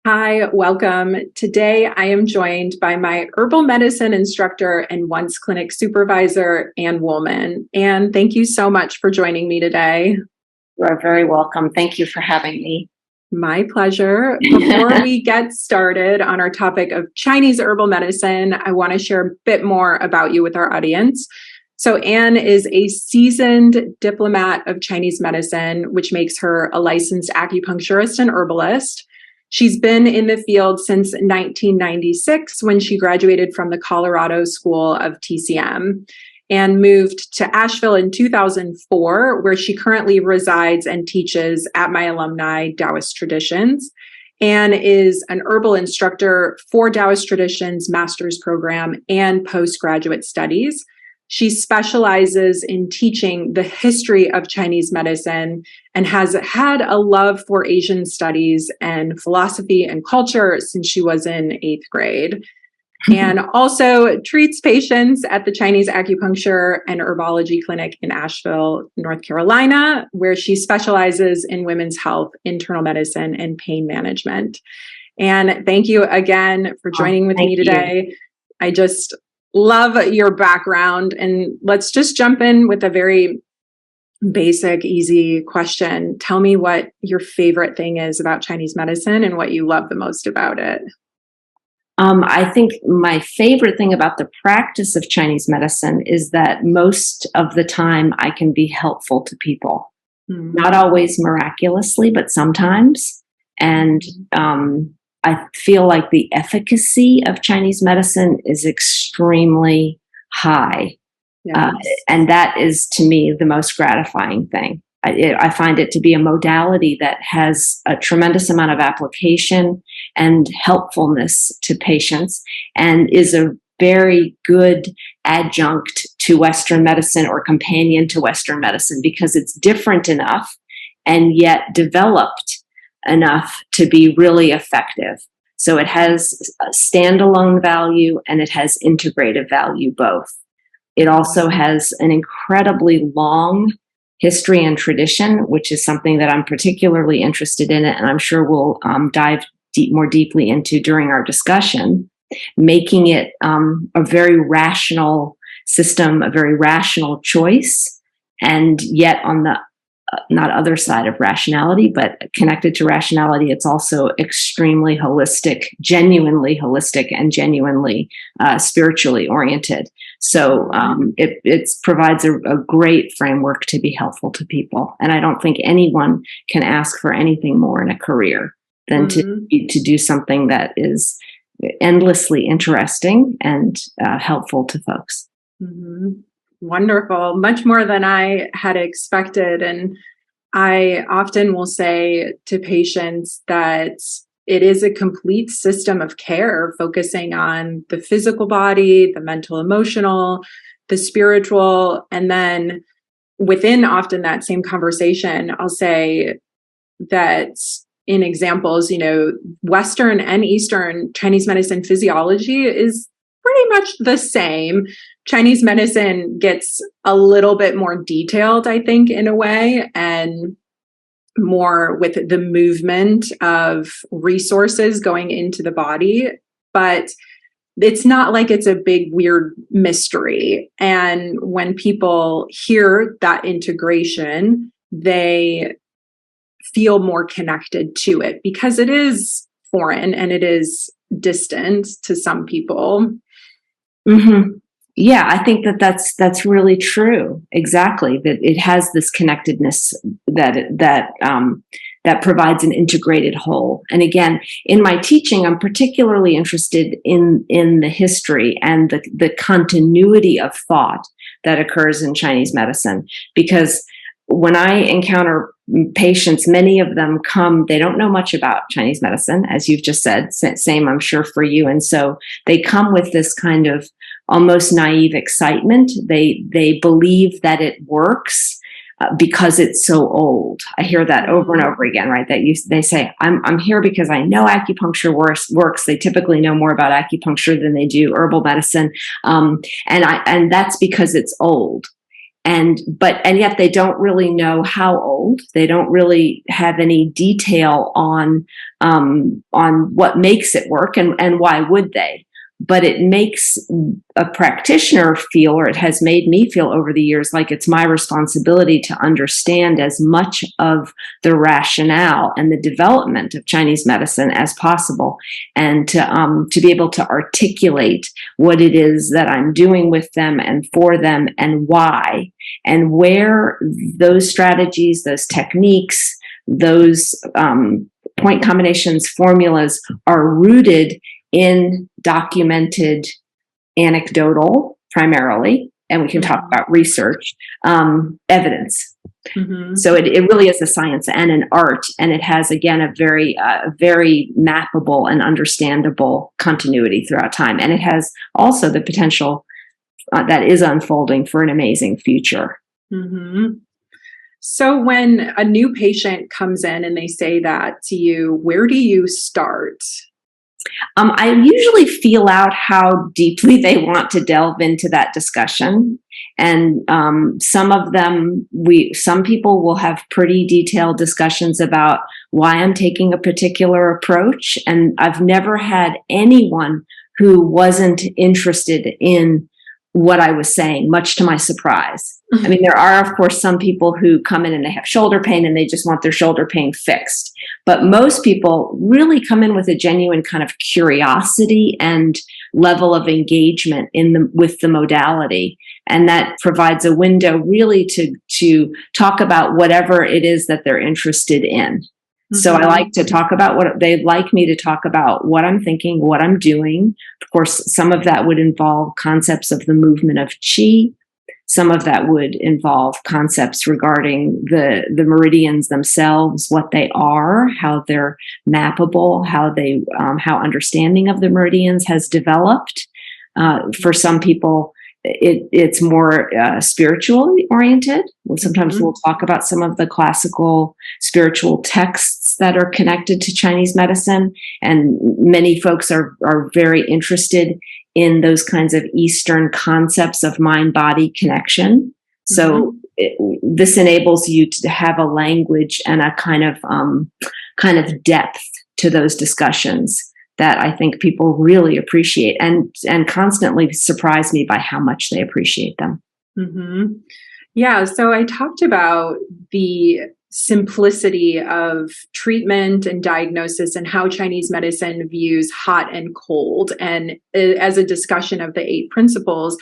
Hi, welcome. Today I am joined by my herbal medicine instructor and once clinic supervisor, Ann Wolman. Ann, thank you so much for joining me today. You are very welcome. Thank you for having me. My pleasure. Before we get started on our topic of Chinese herbal medicine, I want to share a bit more about you with our audience. So Ann is a seasoned diplomat of Chinese medicine, which makes her a licensed acupuncturist and herbalist. She's been in the field since 1996 when she graduated from the Colorado School of TCM and moved to Asheville in 2004, where she currently resides and teaches at my alumni Taoist Traditions, and is an herbal instructor for Taoist Traditions master's program and postgraduate studies. She specializes in teaching the history of Chinese medicine and has had a love for Asian studies and philosophy and culture since she was in 8th grade. And also treats patients at the Chinese Acupuncture and Herbology Clinic in Asheville, North Carolina, where she specializes in women's health, internal medicine, and pain management. And thank you again for joining with me today. I just love your background. And let's just jump in with a very basic, easy question. Tell me what your favorite thing is about Chinese medicine and what you love the most about it. I think my favorite thing about the practice of Chinese medicine is that most of the time I can be helpful to people. Not always miraculously, but sometimes. And I feel like the efficacy of Chinese medicine is extremely high. Yes. And that is, to me, the most gratifying thing. I find it to be a modality that has a tremendous amount of application and helpfulness to patients and is a very good adjunct to Western medicine or companion to Western medicine because it's different enough and yet developed enough to be really effective. So it has a standalone value and it has integrative value both. It also has an incredibly long history and tradition, which is something that I'm particularly interested in, and I'm sure we'll dive more deeply into during our discussion, making it a very rational system, a very rational choice, and yet on the not other side of rationality, but connected to rationality, it's also extremely holistic, genuinely holistic, and genuinely spiritually oriented. So it provides a great framework to be helpful to people. And I don't think anyone can ask for anything more in a career than to do something that is endlessly interesting and helpful to folks. Mm-hmm. Wonderful. Much more than I had expected. And I often will say to patients that it is a complete system of care, focusing on the physical body, the mental, emotional, the spiritual. And then within often that same conversation, I'll say that in examples, Western and Eastern Chinese medicine physiology is pretty much the same. Chinese medicine gets a little bit more detailed, I think, in a way, and more with the movement of resources going into the body. But it's not like it's a big, weird mystery. And when people hear that integration, they feel more connected to it because it is foreign and it is distant to some people. Mm-hmm. Yeah, I think that's really true. Exactly, that it has this connectedness that provides an integrated whole. And again, in my teaching, I'm particularly interested in the history and the continuity of thought that occurs in Chinese medicine, because when I encounter patients, many of them come, they don't know much about Chinese medicine, as you've just said, same I'm sure for you. And so they come with this kind of almost naive excitement. They believe that it works because it's so old. I hear that over and over again, right? They say, I'm here because I know acupuncture works. They typically know more about acupuncture than they do herbal medicine. And that's because it's old. And yet they don't really know how old. They don't really have any detail on what makes it work, and why would they? But it makes a practitioner feel, or it has made me feel over the years, like it's my responsibility to understand as much of the rationale and the development of Chinese medicine as possible, and to be able to articulate what it is that I'm doing with them and for them, and why, and where those strategies, those techniques, those point combinations, formulas are rooted in documented, anecdotal primarily, and we can talk about research, evidence. Mm-hmm. So it really is a science and an art, and it has, again, a very mappable and understandable continuity throughout time. And it has also the potential that is unfolding for an amazing future. Mm-hmm. So when a new patient comes in and they say that to you, where do you start? I usually feel out how deeply they want to delve into that discussion. And some people will have pretty detailed discussions about why I'm taking a particular approach. And I've never had anyone who wasn't interested in what I was saying, much to my surprise. I mean, there are, of course, some people who come in and they have shoulder pain and they just want their shoulder pain fixed. But most people really come in with a genuine kind of curiosity and level of engagement with the modality. And that provides a window really to talk about whatever it is that they're interested in. Mm-hmm. So I like to talk about they'd like me to talk about what I'm thinking, what I'm doing. Of course, some of that would involve concepts of the movement of qi. Some of that would involve concepts regarding the meridians themselves, what they are, how they're mappable, how understanding of the meridians has developed. For some people, it's more spiritually oriented. Sometimes we'll talk about some of the classical spiritual texts that are connected to Chinese medicine, and many folks are very interested in those kinds of Eastern concepts of mind-body connection. So this enables you to have a language and a kind of depth to those discussions that I think people really appreciate, and constantly surprise me by how much they appreciate them. Mm-hmm. Yeah. So I talked about the simplicity of treatment and diagnosis and how Chinese medicine views hot and cold, and as a discussion of the 8 principles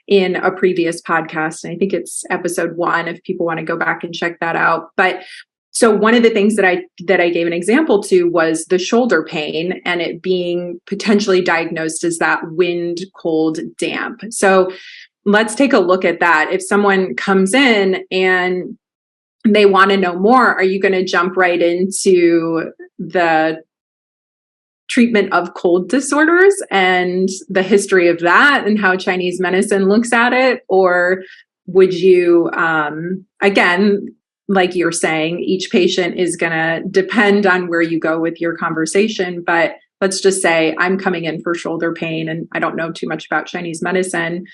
in a previous podcast. And I think it's episode 1 if people want to go back and check that out. But so one of the things that I gave an example to was the shoulder pain, and it being potentially diagnosed as that wind, cold, damp. So let's take a look at that. If someone comes in and they want to know more, are you going to jump right into the treatment of cold disorders and the history of that and how Chinese medicine looks at it? Or would you, again, like you're saying, each patient is going to depend on where you go with your conversation. But let's just say I'm coming in for shoulder pain and I don't know too much about Chinese medicine.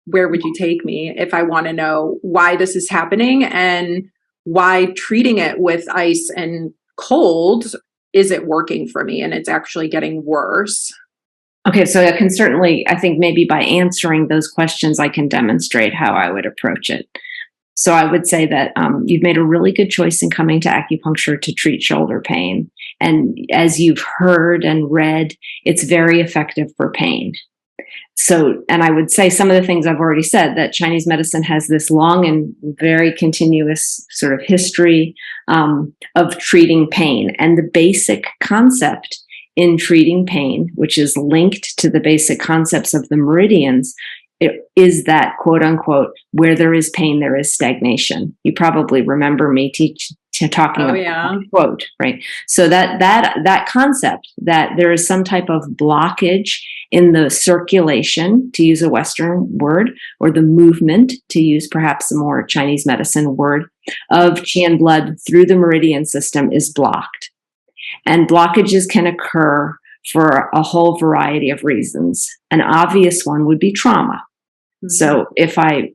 Where would you take me if I want to know why this is happening and why treating it with ice and cold isn't working for me and it's actually getting worse? Okay, so I can certainly, I think maybe by answering those questions, I can demonstrate how I would approach it. So I would say that you've made a really good choice in coming to acupuncture to treat shoulder pain. And as you've heard and read, it's very effective for pain. So, and I would say some of the things I've already said, that Chinese medicine has this long and very continuous sort of history of treating pain. And the basic concept in treating pain, which is linked to the basic concepts of the meridians, it is that, quote unquote, where there is pain, there is stagnation. You probably remember me talking about that quote, right? So that concept that there is some type of blockage in the circulation, to use a Western word, or the movement, to use perhaps a more Chinese medicine word, of qi and blood through the meridian system is blocked. And blockages can occur for a whole variety of reasons. An obvious one would be trauma. So if I,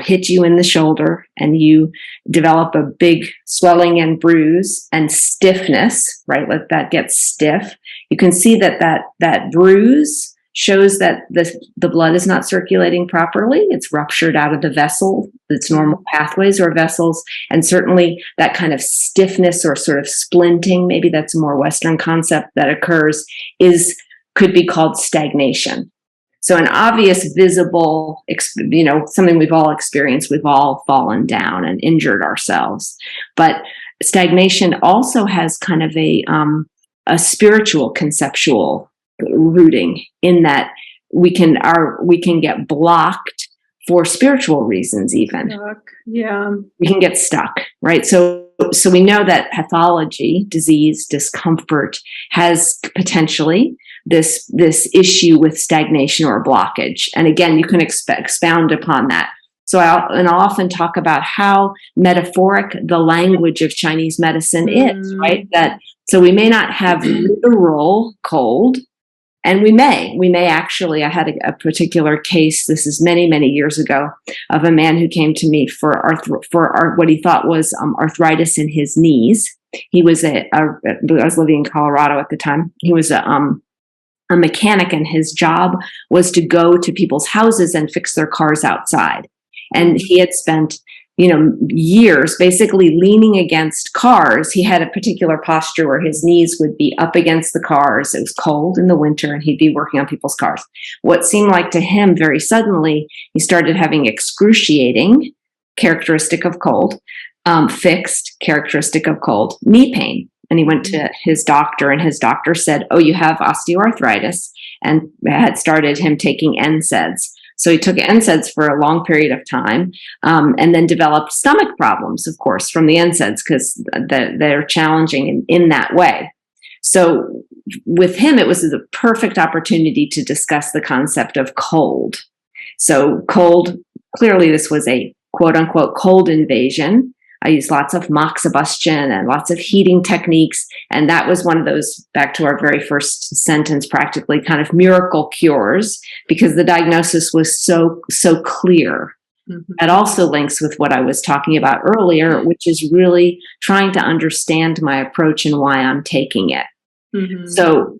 hit you in the shoulder and you develop a big swelling and bruise and stiffness, right? Let that get stiff. You can see that bruise shows that the blood is not circulating properly. It's ruptured out of the vessel, its normal pathways or vessels. And certainly that kind of stiffness or sort of splinting, maybe that's a more Western concept that occurs, could be called stagnation. So an obvious, visible, something we've all experienced, we've all fallen down and injured ourselves. But stagnation also has kind of a spiritual, conceptual rooting in that we can get blocked for spiritual reasons even. Yeah. We can get stuck, right? So we know that pathology, disease, discomfort has potentially this issue with stagnation or blockage. And again, you can expound upon that. So I'll often talk about how metaphoric the language of Chinese medicine is, right? So we may not have literal cold, and we may actually, I had a particular case, this is many, many years ago, of a man who came to me for what he thought was arthritis in his knees. He was I was living in Colorado at the time. He was a mechanic, and his job was to go to people's houses and fix their cars outside. And he had spent, years basically leaning against cars. He had a particular posture where his knees would be up against the cars. It was cold in the winter, and he'd be working on people's cars. What seemed like to him very suddenly, he started having excruciating, characteristic of cold, fixed, characteristic of cold, knee pain. And he went to his doctor, and his doctor said, "Oh, you have osteoarthritis," and had started him taking NSAIDs. So he took NSAIDs for a long period of time, and then developed stomach problems, of course, from the NSAIDs, because they're challenging in that way. So with him, it was the perfect opportunity to discuss the concept of cold. So cold, clearly this was a quote unquote cold invasion. I used lots of moxibustion and lots of heating techniques. And that was one of those, back to our very first sentence, practically kind of miracle cures, because the diagnosis was so clear. That also links with what I was talking about earlier, which is really trying to understand my approach and why I'm taking it. So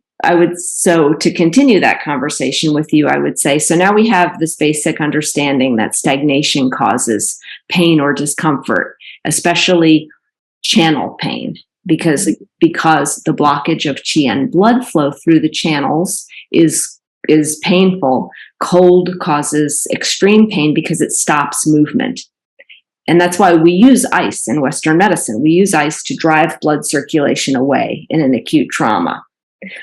to continue that conversation with you, I would say, so now we have this basic understanding that stagnation causes pain or discomfort, especially channel pain, because the blockage of qi and blood flow through the channels is painful. Cold causes extreme pain because it stops movement. And that's why we use ice in Western medicine. We use ice to drive blood circulation away in an acute trauma.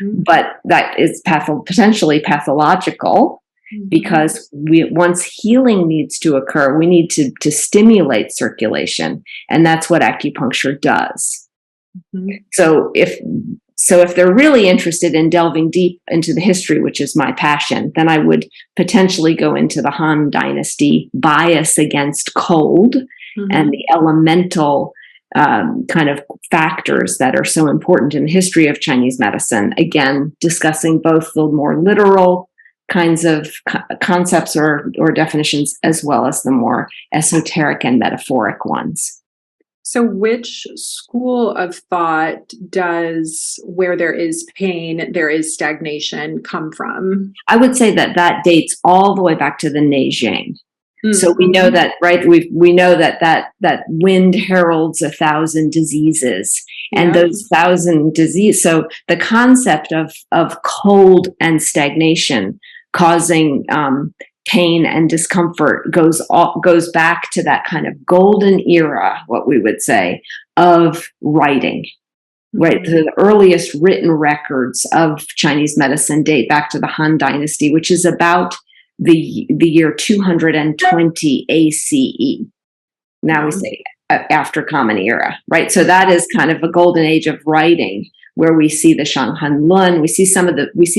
But that is potentially pathological, because once healing needs to occur, we need to stimulate circulation. And that's what acupuncture does. So if they're really interested in delving deep into the history, which is my passion, then I would potentially go into the Han Dynasty bias against cold and the elemental kind of factors that are so important in the history of Chinese medicine. Again, discussing both the more literal kinds of concepts or definitions, as well as the more esoteric and metaphoric ones. So which school of thought does where there is pain, there is stagnation come from? I would say that dates all the way back to the Neijing. So we know that, right? We know that wind heralds 1,000 diseases, and those 1,000 diseases. So the concept of cold and stagnation causing pain and discomfort goes back to that kind of golden era, what we would say, of writing. Right, the earliest written records of Chinese medicine date back to the Han Dynasty, which is about the year 220 ACE. Now we say after Common Era, right? So that is kind of a golden age of writing, where we see the Shanghan Lun, we see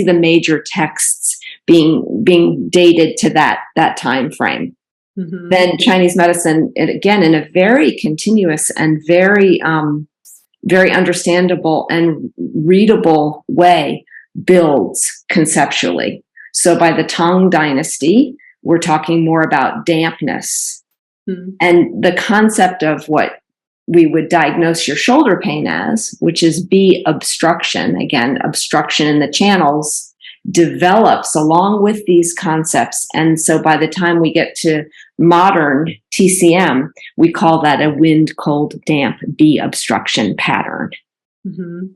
the major texts being dated to that time frame. Then Chinese medicine, again, in a very continuous and very understandable and readable way, builds conceptually. So by the Tang Dynasty, we're talking more about dampness. Mm-hmm. And the concept of what we would diagnose your shoulder pain as, which is B obstruction, again, obstruction in the channels, develops along with these concepts. And so by the time we get to modern TCM, we call that a wind, cold, damp, B obstruction pattern. Mm-hmm.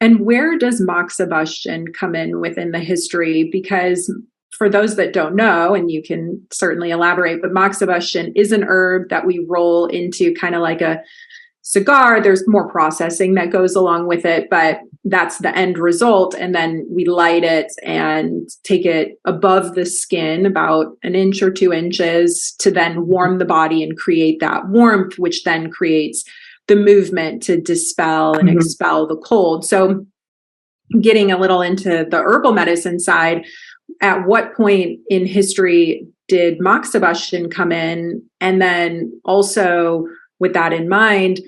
And where does moxibustion come in within the history? Because for those that don't know, and you can certainly elaborate, but moxibustion is an herb that we roll into kind of like a cigar. There's more processing that goes along with it, but that's the end result. And then we light it and take it above the skin about an inch or 2 inches to then warm the body and create that warmth, which then creates the movement to dispel and expel the cold. So getting a little into the herbal medicine side, at what point in history did moxibustion come in? And then also with that in mind,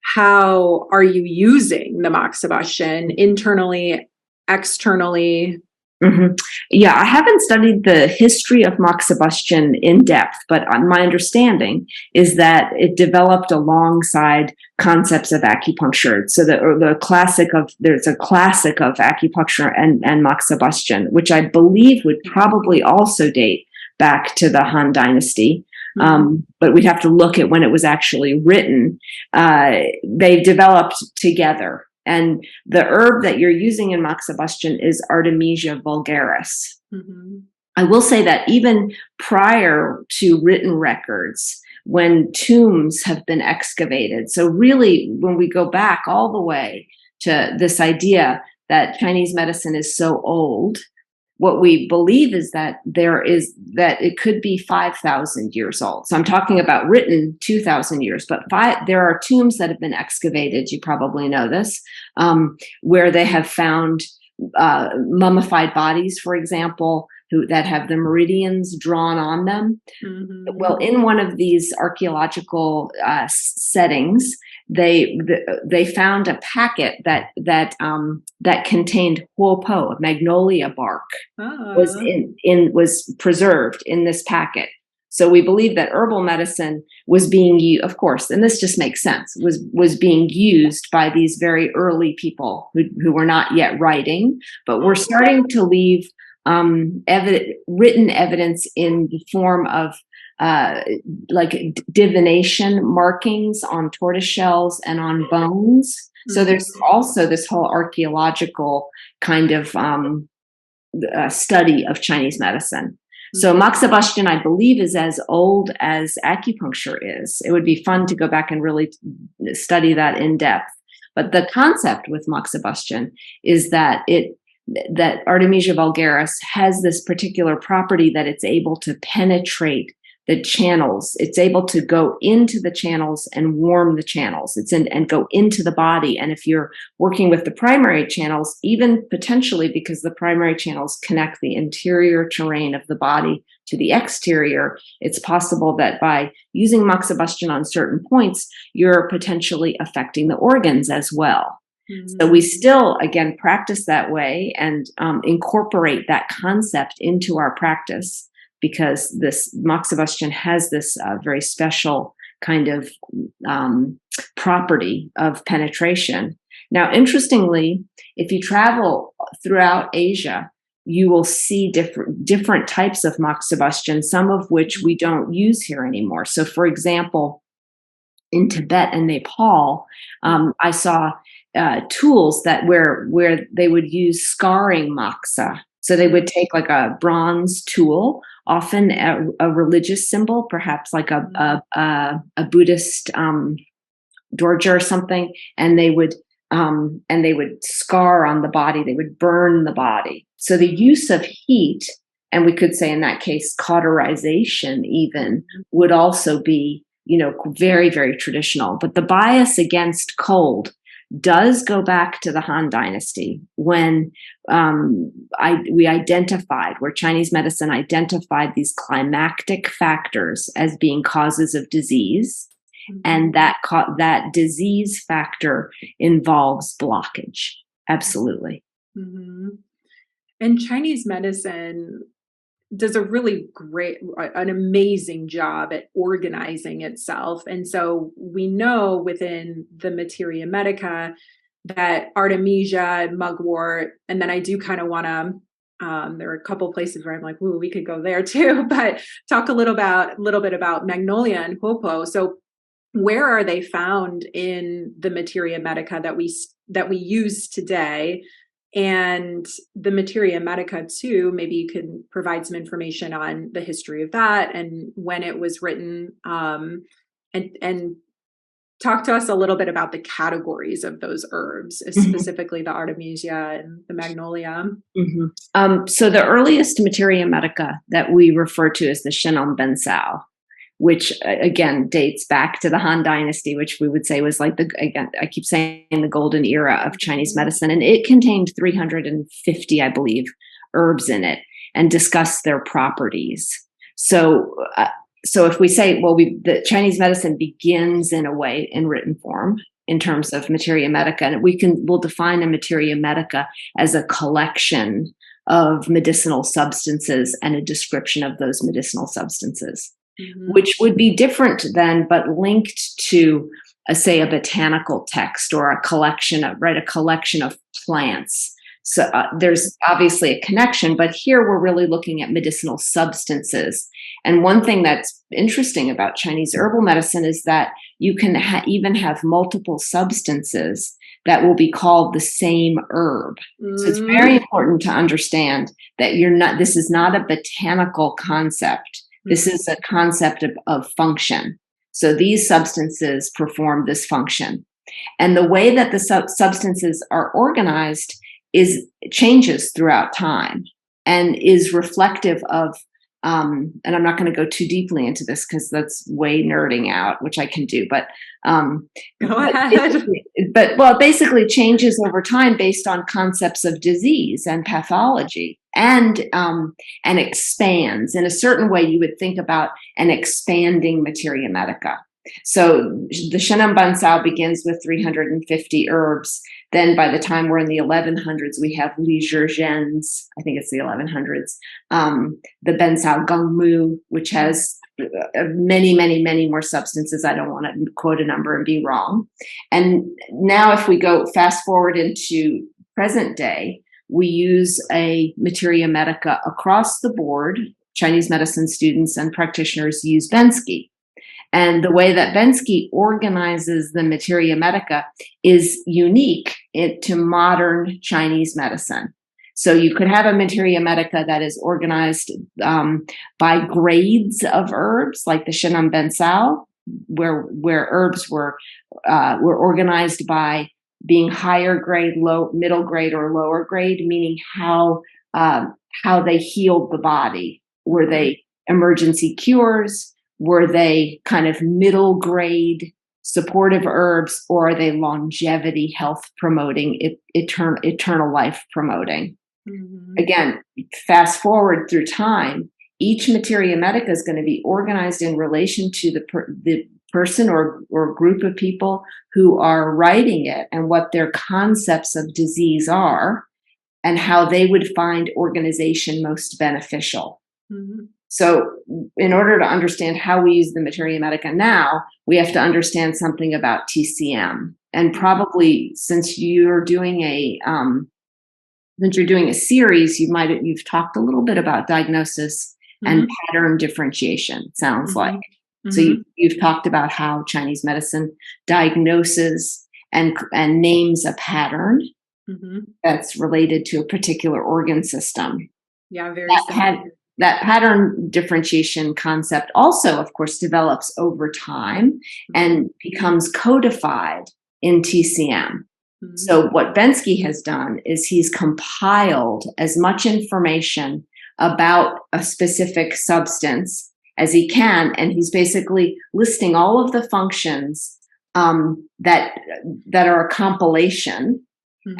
how are you using the moxibustion internally, externally? Mm-hmm. Yeah, I haven't studied the history of moxibustion in depth, but my understanding is that it developed alongside concepts of acupuncture. So there's a classic of acupuncture and moxibustion, which I believe would probably also date back to the Han Dynasty. But we'd have to look at when it was actually written. They developed together. And the herb that you're using in moxibustion is Artemisia vulgaris. Mm-hmm. I will say that even prior to written records, when tombs have been excavated, so really when we go back all the way to this idea that Chinese medicine is so old, what we believe is that it could be 5,000 years old. So I'm talking about written 2,000 years, but there are tombs that have been excavated, you probably know this, where they have found mummified bodies, for example, that have the meridians drawn on them. Mm-hmm. Well, in one of these archaeological settings, they found a packet that contained huopo, magnolia bark, was preserved in this packet. So we believe that herbal medicine was being used, of course, and this just makes sense, was being used by these very early people who were not yet writing, but were starting to leave written evidence in the form of like divination markings on tortoise shells and on bones. Mm-hmm. So there's also this whole archaeological kind of study of Chinese medicine. Mm-hmm. So moxibustion, I believe, is as old as acupuncture is. It would be fun to go back and really study that in depth. But the concept with moxibustion is that Artemisia vulgaris has this particular property that it's able to penetrate the channels. It's able to go into the channels and warm the channels. And go into the body. And if you're working with the primary channels, even potentially because the primary channels connect the interior terrain of the body to the exterior, it's possible that by using moxibustion on certain points, you're potentially affecting the organs as well. Mm-hmm. So we still, again, practice that way and incorporate that concept into our practice, because this moxibustion has this very special kind of property of penetration. Now, interestingly, if you travel throughout Asia, you will see different types of moxibustion, some of which we don't use here anymore. So, for example, in Tibet and Nepal, I saw tools where they would use scarring moxa. So they would take like a bronze tool, often a religious symbol, perhaps like a Buddhist dorje or something, and they would scar on the body. They would burn the body. So the use of heat, and we could say in that case cauterization even, would also be, very, very traditional. But the bias against cold does go back to the Han Dynasty, when where Chinese medicine identified these climactic factors as being causes of disease, mm-hmm. and that disease factor involves blockage. Absolutely. Mm-hmm. And Chinese medicine, does a really an amazing job at organizing itself. And so we know within the Materia Medica that Artemisia, mugwort, and then I do kind of want to, there are a couple places where I'm like, ooh, we could go there too, but talk a little bit about magnolia and hopo. So where are they found in the Materia Medica that we use today? And the Materia Medica too, maybe you can provide some information on the history of that and when it was written, and talk to us a little bit about the categories of those herbs, specifically the Artemisia and the magnolia. So the earliest Materia Medica that we refer to as the Shenan Bensao, which again dates back to the Han Dynasty, which we would say was like I keep saying the golden era of Chinese medicine. And it contained 350, I believe, herbs in it and discussed their properties. So if we say, well, the Chinese medicine begins in a way in written form in terms of Materia Medica, and we'll define a Materia Medica as a collection of medicinal substances and a description of those medicinal substances. Which would be different than, but linked to, say, a botanical text or a collection of plants. So there's obviously a connection, but here we're really looking at medicinal substances. And one thing that's interesting about Chinese herbal medicine is that you can even have multiple substances that will be called the same herb. So it's very important to understand that this is not a botanical concept. This is a concept of function. So these substances perform this function. And the way that the substances are organized changes throughout time and is reflective of, and I'm not going to go too deeply into this because that's way nerding out, which I can do, but go ahead. But basically changes over time based on concepts of disease and pathology. And expands in a certain way. You would think about an expanding Materia Medica. So the Shenan Bensao begins with 350 herbs. Then by the time we're in the 1100s, we have Li Zhizhen's, I think it's the 1100s, the Bensao Gongmu, which has many, many, many more substances. I don't want to quote a number and be wrong. And now if we go fast forward into present day, we use a Materia Medica across the board. Chinese medicine students and practitioners use Bensky. And the way that Bensky organizes the Materia Medica is unique to modern Chinese medicine. So you could have a Materia Medica that is organized by grades of herbs, like the Shenan Bensao, where herbs were organized by being higher grade, middle grade, or lower grade, meaning how they healed the body. Were they emergency cures? Were they kind of middle grade supportive herbs, or are they longevity, health promoting, eternal life promoting? Again, fast forward through time, each Materia Medica is going to be organized in relation to the person or group of people who are writing it and what their concepts of disease are and how they would find organization most beneficial. So in order to understand how we use the Materia Medica now, we have to understand something about TCM. And probably since you're doing a series, you've talked a little bit about diagnosis and pattern differentiation, sounds like. So you've talked about how Chinese medicine diagnoses and names a pattern that's related to a particular organ system. Yeah, very that pattern differentiation concept also, of course, develops over time and becomes codified in TCM. So what Bensky has done is he's compiled as much information about a specific substance as he can, and he's basically listing all of the functions that are a compilation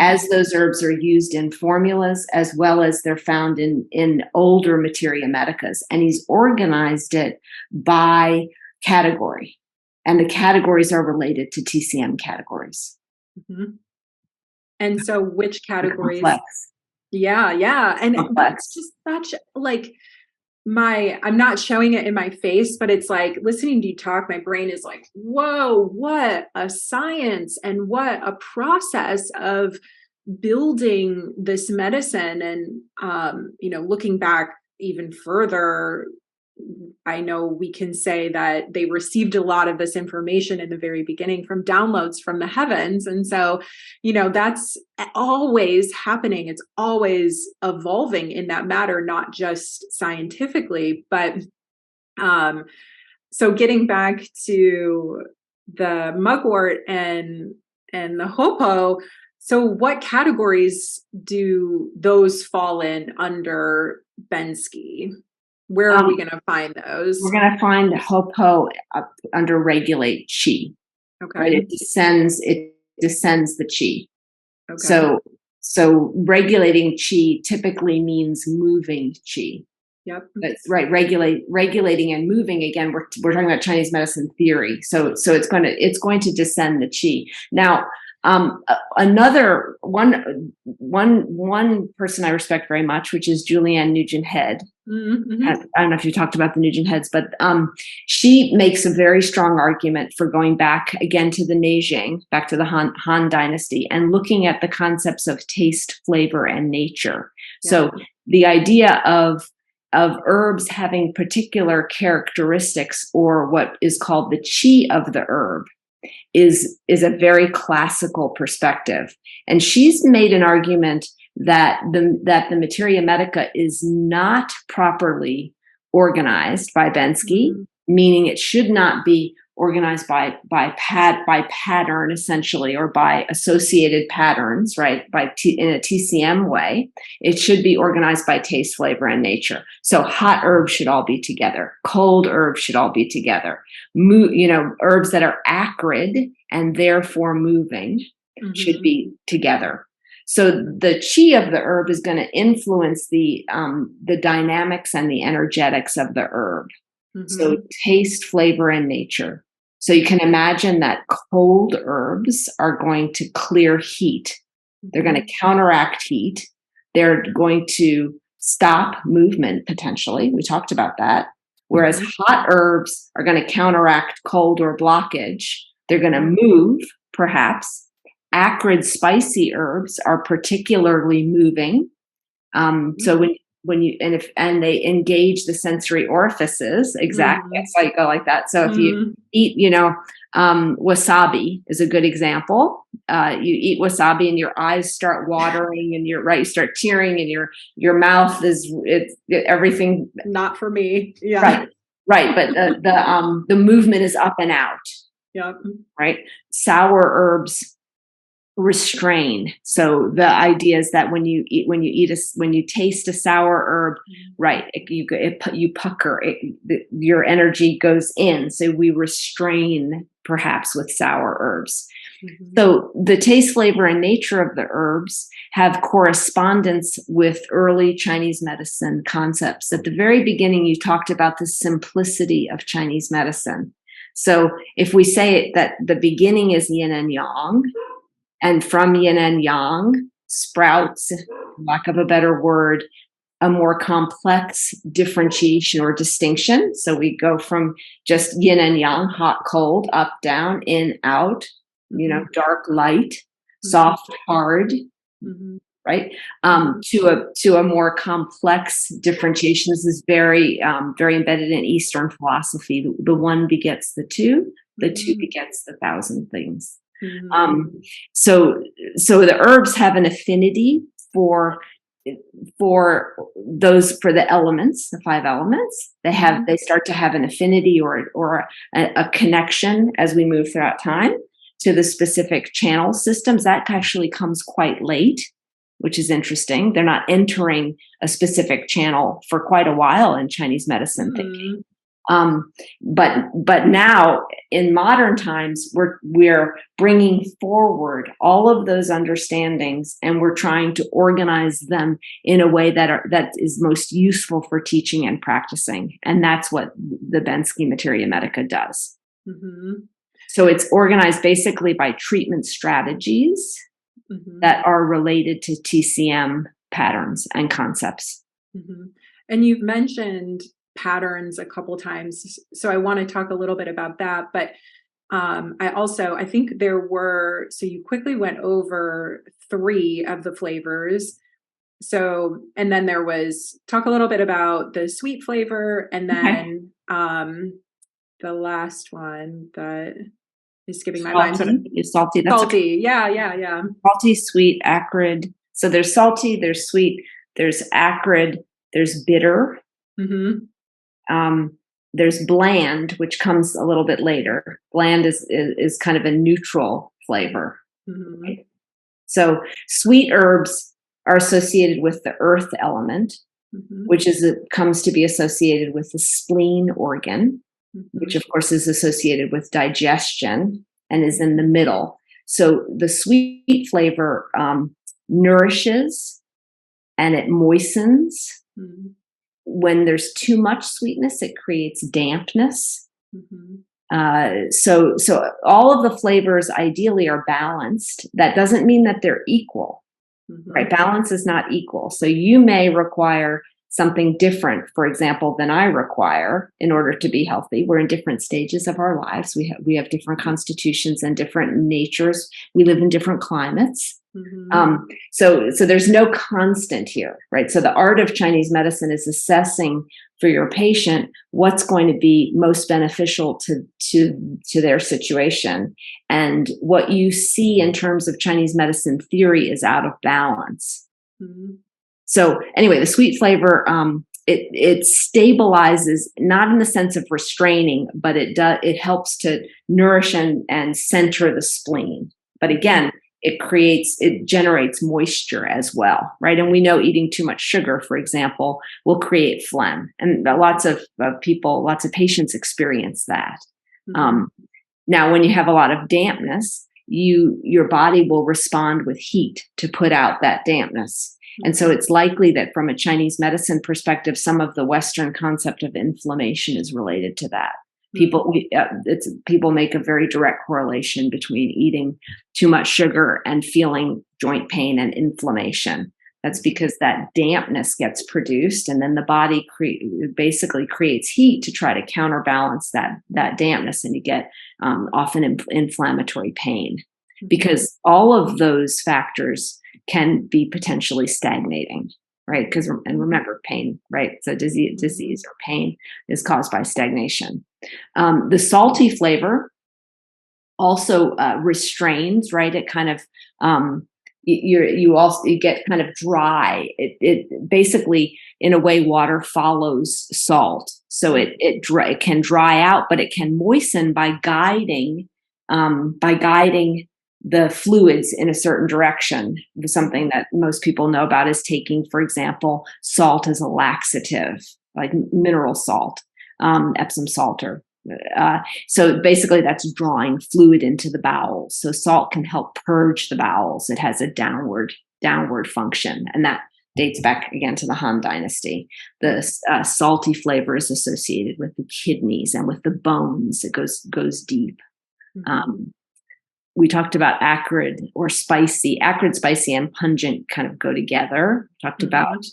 as those herbs are used in formulas, as well as they're found in older Materia Medicas. And he's organized it by category, and the categories are related to TCM categories. And so which categories? Complex. Yeah. And complex. that's just such I'm not showing it in my face, but it's like listening to you talk, my brain is like, whoa, what a science and what a process of building this medicine. And, looking back even further, I know we can say that they received a lot of this information in the very beginning from downloads from the heavens. And so, that's always happening. It's always evolving in that matter, not just scientifically, but so getting back to the mugwort and the hopo, so what categories do those fall in under Bensky? Where are we going to find those? We're going to find the hopo under regulate chi. Okay. Right? It descends the chi. Okay. So regulating chi typically means moving chi. Yep. That's right. Regulating and moving. Again, we're talking about Chinese medicine theory. So it's going to descend the chi. Now, another one person I respect very much, which is Julianne Nugent-Head. Mm-hmm. I don't know if you talked about the Nugent-Heads, but she makes a very strong argument for going back again to the Neijing, back to the Han Dynasty, and looking at the concepts of taste, flavor, and nature. Yeah. So the idea of herbs having particular characteristics, or what is called the chi of the herb, is a very classical perspective. And she's made an argument that the Materia medica is not properly organized by Bensky, meaning it should not be organized by pattern, essentially, or by associated patterns, right? In a TCM way. It should be organized by taste, flavor, and nature. So hot herbs should all be together. Cold herbs should all be together. Herbs that are acrid and therefore moving should be together. So the chi of the herb is going to influence the dynamics and the energetics of the herb. Mm-hmm. So taste, flavor, and nature. So you can imagine that cold herbs are going to clear heat. They're going to counteract heat. They're going to stop movement, potentially. We talked about that. Whereas hot herbs are going to counteract cold or blockage. They're going to move, perhaps. Acrid, spicy herbs are particularly moving. So when they engage the sensory orifices, exactly, it's like go like that. So if you eat, wasabi is a good example. You eat wasabi and your eyes start watering, and you start tearing, and your mouth everything. Not for me. Yeah. Right. But the movement is up and out. Yep. Right. Sour herbs restrain. So the idea is that when you taste a sour herb, right, you pucker, your energy goes in. So we restrain perhaps with sour herbs. Mm-hmm. So the taste, flavor, and nature of the herbs have correspondence with early Chinese medicine concepts. At the very beginning, you talked about the simplicity of Chinese medicine. So if we say that the beginning is yin and yang, and from yin and yang sprouts, lack of a better word, a more complex differentiation or distinction. So we go from just yin and yang, hot, cold, up, down, in, out, dark, light, soft, hard, right? To a more complex differentiation. This is very, very embedded in Eastern philosophy. The one begets the two begets the thousand things. So the herbs have an affinity for the elements, the five elements. They start to have an affinity or a connection as we move throughout time to the specific channel systems. That actually comes quite late, which is interesting. They're not entering a specific channel for quite a while in Chinese medicine thinking. But now in modern times, we're bringing forward all of those understandings, and we're trying to organize them in a way that is most useful for teaching and practicing. And that's what the Bensky Materia Medica does. Mm-hmm. So it's organized basically by treatment strategies that are related to TCM patterns and concepts. Mm-hmm. And you've mentioned patterns a couple times. So I want to talk a little bit about that. But I think so you quickly went over 3 of the flavors. So, and then talk a little bit about the sweet flavor, and then the last one that is skipping my mind. Is salty. That's salty. Yeah. Salty, sweet, acrid. So there's salty, there's sweet, there's acrid, there's bitter. There's bland, which comes a little bit later. Bland is kind of a neutral flavor. Right? So sweet herbs are associated with the earth element, which comes to be associated with the spleen organ, which of course is associated with digestion and is in the middle. So the sweet flavor nourishes and it moistens. When there's too much sweetness, it creates dampness. So all of the flavors ideally are balanced. That doesn't mean that they're equal, right? Balance is not equal. So you may require something different, for example, than I require in order to be healthy. We're in different stages of our lives. We have different constitutions and different natures. We live in different climates. So there's no constant here, right? So the art of Chinese medicine is assessing for your patient what's going to be most beneficial to their situation. And what you see in terms of Chinese medicine theory is out of balance. So anyway, the sweet flavor, it stabilizes, not in the sense of restraining, but it helps to nourish and center the spleen. But again, it generates moisture as well, right? And we know eating too much sugar, for example, will create phlegm. And lots of patients experience that. Now, when you have a lot of dampness, your body will respond with heat to put out that dampness. And so it's likely that from a Chinese medicine perspective, some of the Western concept of inflammation is related to that. People make a very direct correlation between eating too much sugar and feeling joint pain and inflammation. That's because that dampness gets produced, and then the body basically creates heat to try to counterbalance that dampness, and you get often inflammatory pain, because all of those factors can be potentially stagnating. Right? And remember, pain, right? So disease or pain is caused by stagnation. The salty flavor also restrains, right? It kind of you get kind of dry. It basically, in a way, water follows salt, so it can dry out, but it can moisten by guiding the fluids in a certain direction. Something that most people know about is taking, for example, salt as a laxative, like mineral salt, Epsom salter. So basically that's drawing fluid into the bowels. So salt can help purge the bowels. It has a downward function. And that dates back again to the Han Dynasty. The salty flavor is associated with the kidneys and with the bones. It goes deep. We talked about acrid or spicy. Acrid, spicy, and pungent kind of go together. Talked about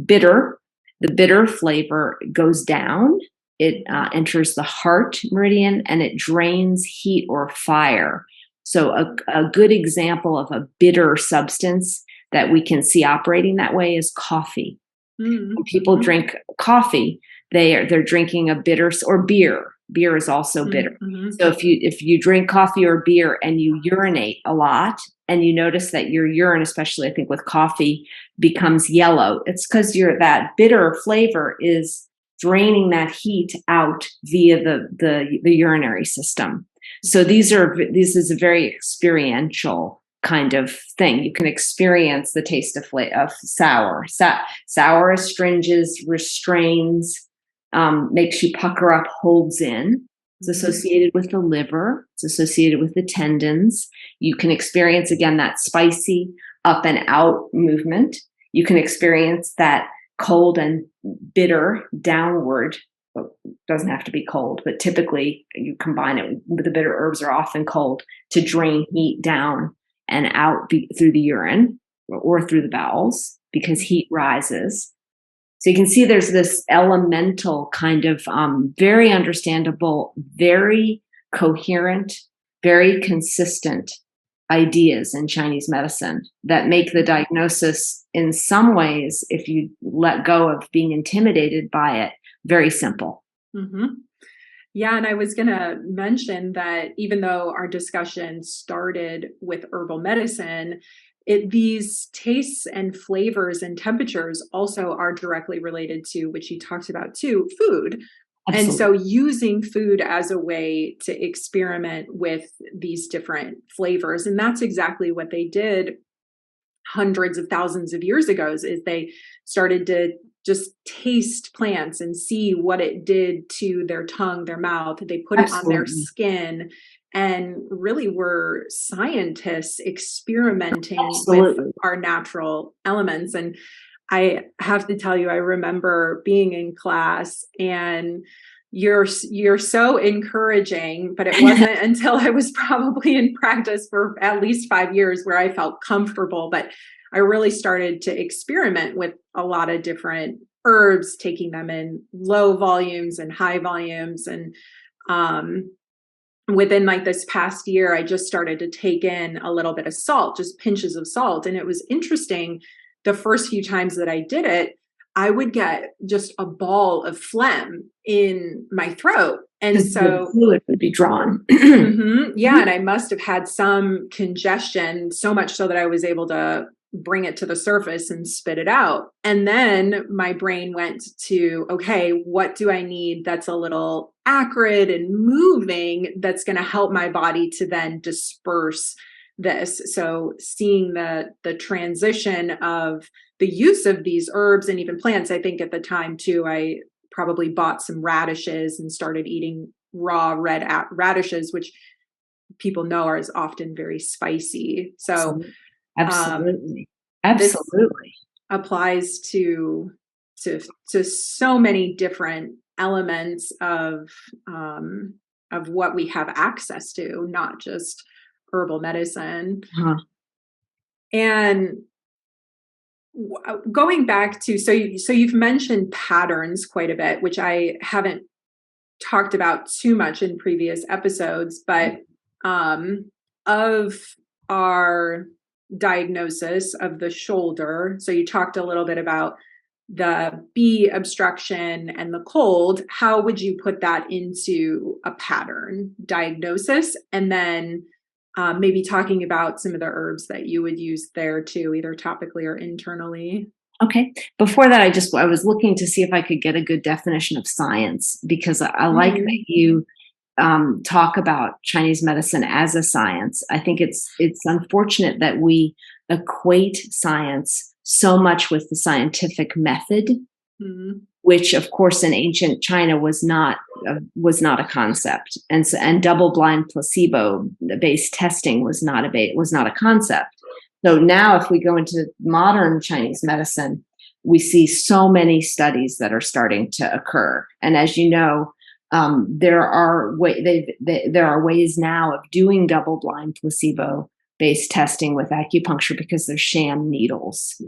bitter. The bitter flavor goes down. It enters the heart meridian, and it drains heat or fire. So a good example of a bitter substance that we can see operating that way is coffee. When people drink coffee, they're drinking a bitter, or beer. Beer is also bitter. So if you drink coffee or beer and you urinate a lot, and you notice that your urine, especially I think with coffee, becomes yellow, it's because that bitter flavor is draining that heat out via the urinary system. So this is a very experiential kind of thing. You can experience the taste of sour. Sour astringes, restrains, makes you pucker up, holds in. It's associated with the liver. It's associated with the tendons. You can experience, again, that spicy up and out movement. You can experience that cold and bitter downward. Well, it doesn't have to be cold, but typically you combine it with the bitter herbs are often cold to drain heat down and out through the urine or through the bowels, because heat rises. So you can see there's this elemental kind of very understandable, very coherent, very consistent ideas in Chinese medicine that make the diagnosis, in some ways, if you let go of being intimidated by it, very simple. Mm-hmm. Yeah, and I was going to mention that even though our discussion started with herbal medicine, these tastes and flavors and temperatures also are directly related to, which he talks about too, food. Absolutely. And so using food as a way to experiment with these different flavors. And that's exactly what they did hundreds of thousands of years ago, is they started to just taste plants and see what it did to their tongue, their mouth. They put it on their skin, and really were scientists experimenting with our natural elements. And I have to tell you, I remember being in class, and you're so encouraging, but it wasn't until I was probably in practice for at least 5 years where I felt comfortable. But I really started to experiment with a lot of different herbs, taking them in low volumes and high volumes. And within like this past year, I just started to take in a little bit of salt, just pinches of salt. And it was interesting. The first few times that I did it, I would get just a ball of phlegm in my throat. And so the fluid would be drawn. Yeah. And I must have had some congestion, so much so that I was able to bring it to the surface and spit it out. And then my brain went to, okay, what do I need that's a little acrid and moving that's going to help my body to then disperse this? So seeing the transition of the use of these herbs and even plants, I think at the time too, I probably bought some radishes and started eating raw red radishes, which people know are often very spicy. So absolutely. This applies to so many different elements of what we have access to, not just herbal medicine. And going back to, so you've mentioned patterns quite a bit, which I haven't talked about too much in previous episodes, but of our diagnosis of the shoulder. So you talked a little bit about the bee obstruction and the cold. How would you put that into a pattern diagnosis? And then maybe talking about some of the herbs that you would use there too, either topically or internally. Okay. Before that, I was looking to see if I could get a good definition of science, because I like that you talk about Chinese medicine as a science. I think it's unfortunate that we equate science so much with the scientific method, which, of course, in ancient China was not a concept, and double-blind placebo-based testing was not a concept. So now, if we go into modern Chinese medicine, we see so many studies that are starting to occur, and as you know, there are ways now of doing double-blind placebo-based testing with acupuncture because they're sham needles.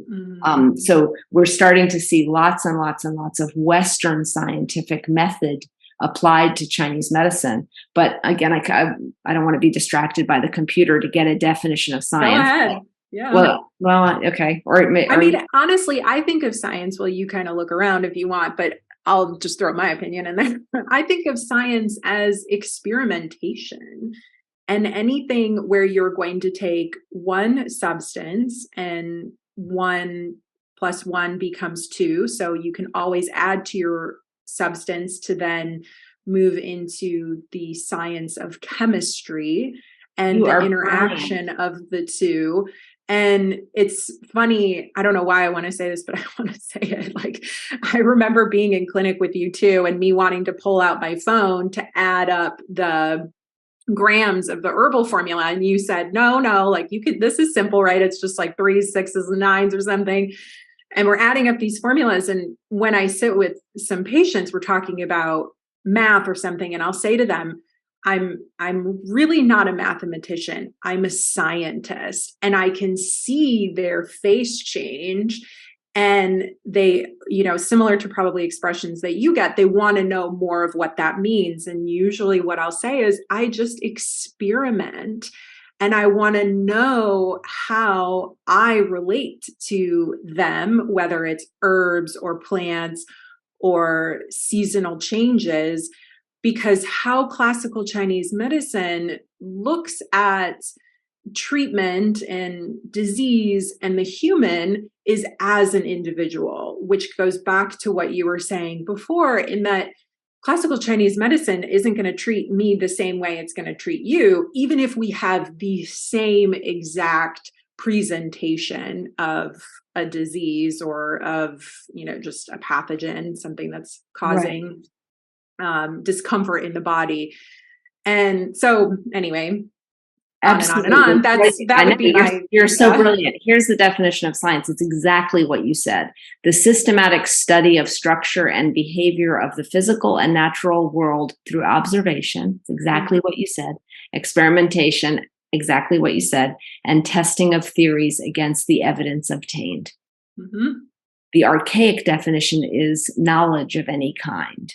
So we're starting to see lots and lots and lots of Western scientific method applied to Chinese medicine. But again, I don't want to be distracted by the computer to get a definition of science. Go ahead. Yeah. Well, okay. Honestly, I think of science. Well, you kind of look around if you want, but I'll just throw my opinion in there. I think of science as experimentation, and anything where you're going to take one substance and 1 + 1 becomes 2. So you can always add to your substance to then move into the science of chemistry and the interaction of the two. And it's funny, I don't know why I want to say this, but I want to say it. Like, I remember being in clinic with you too, and me wanting to pull out my phone to add up the grams of the herbal formula. And you said, no, like this is simple, right? It's just like 3s, 6s, and 9s or something. And we're adding up these formulas. And when I sit with some patients, we're talking about math or something, and I'll say to them, I'm really not a mathematician. I'm a scientist, and I can see their face change. And they, similar to probably expressions that you get, they want to know more of what that means. And usually what I'll say is, I just experiment and I want to know how I relate to them, whether it's herbs or plants or seasonal changes, because how classical Chinese medicine looks at treatment and disease and the human is as an individual, which goes back to what you were saying before, in that classical Chinese medicine isn't going to treat me the same way it's going to treat you, even if we have the same exact presentation of a disease or of, just a pathogen, something that's causing discomfort in the body. And so anyway, Absolutely. on and on. That would be you're so brilliant. Here's the definition of science. It's exactly what you said. The systematic study of structure and behavior of the physical and natural world through observation. It's exactly what you said. Experimentation, exactly what you said. And testing of theories against the evidence obtained. Mm-hmm. The archaic definition is knowledge of any kind.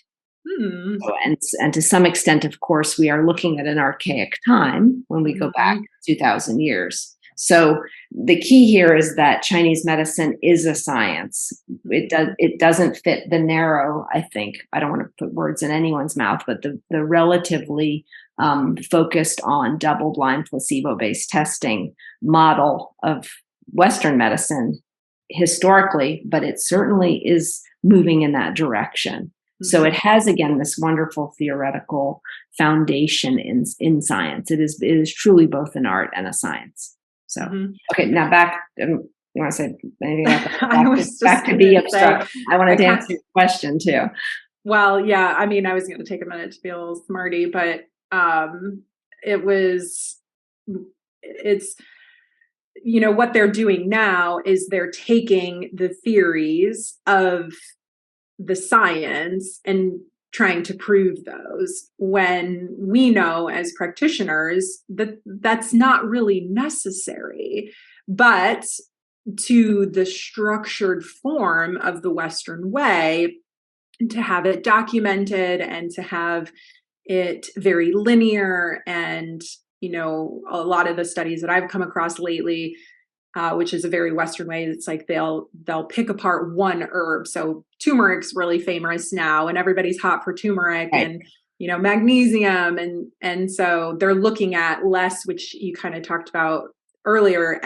So, and to some extent, of course, we are looking at an archaic time when we go back 2,000 years. So the key here is that Chinese medicine is a science. It doesn't fit the narrow, I think, I don't want to put words in anyone's mouth, but the relatively focused on double-blind placebo-based testing model of Western medicine historically, but it certainly is moving in that direction. So it has, again, this wonderful theoretical foundation in science. It is truly both an art and a science. So, okay, now back, you want to say anything about that? Back to be obstruction. I want to answer your question too. Well, yeah, I mean, I was going to take a minute to be a little smarty, but it's, what they're doing now is they're taking the theories of the science and trying to prove those, when we know as practitioners that that's not really necessary. But to the structured form of the Western way, to have it documented and to have it very linear, and a lot of the studies that I've come across lately, which is a very Western way, it's like they'll pick apart one herb. So turmeric's really famous now, and everybody's hot for turmeric, and magnesium, and so they're looking at less, which you kind of talked about earlier,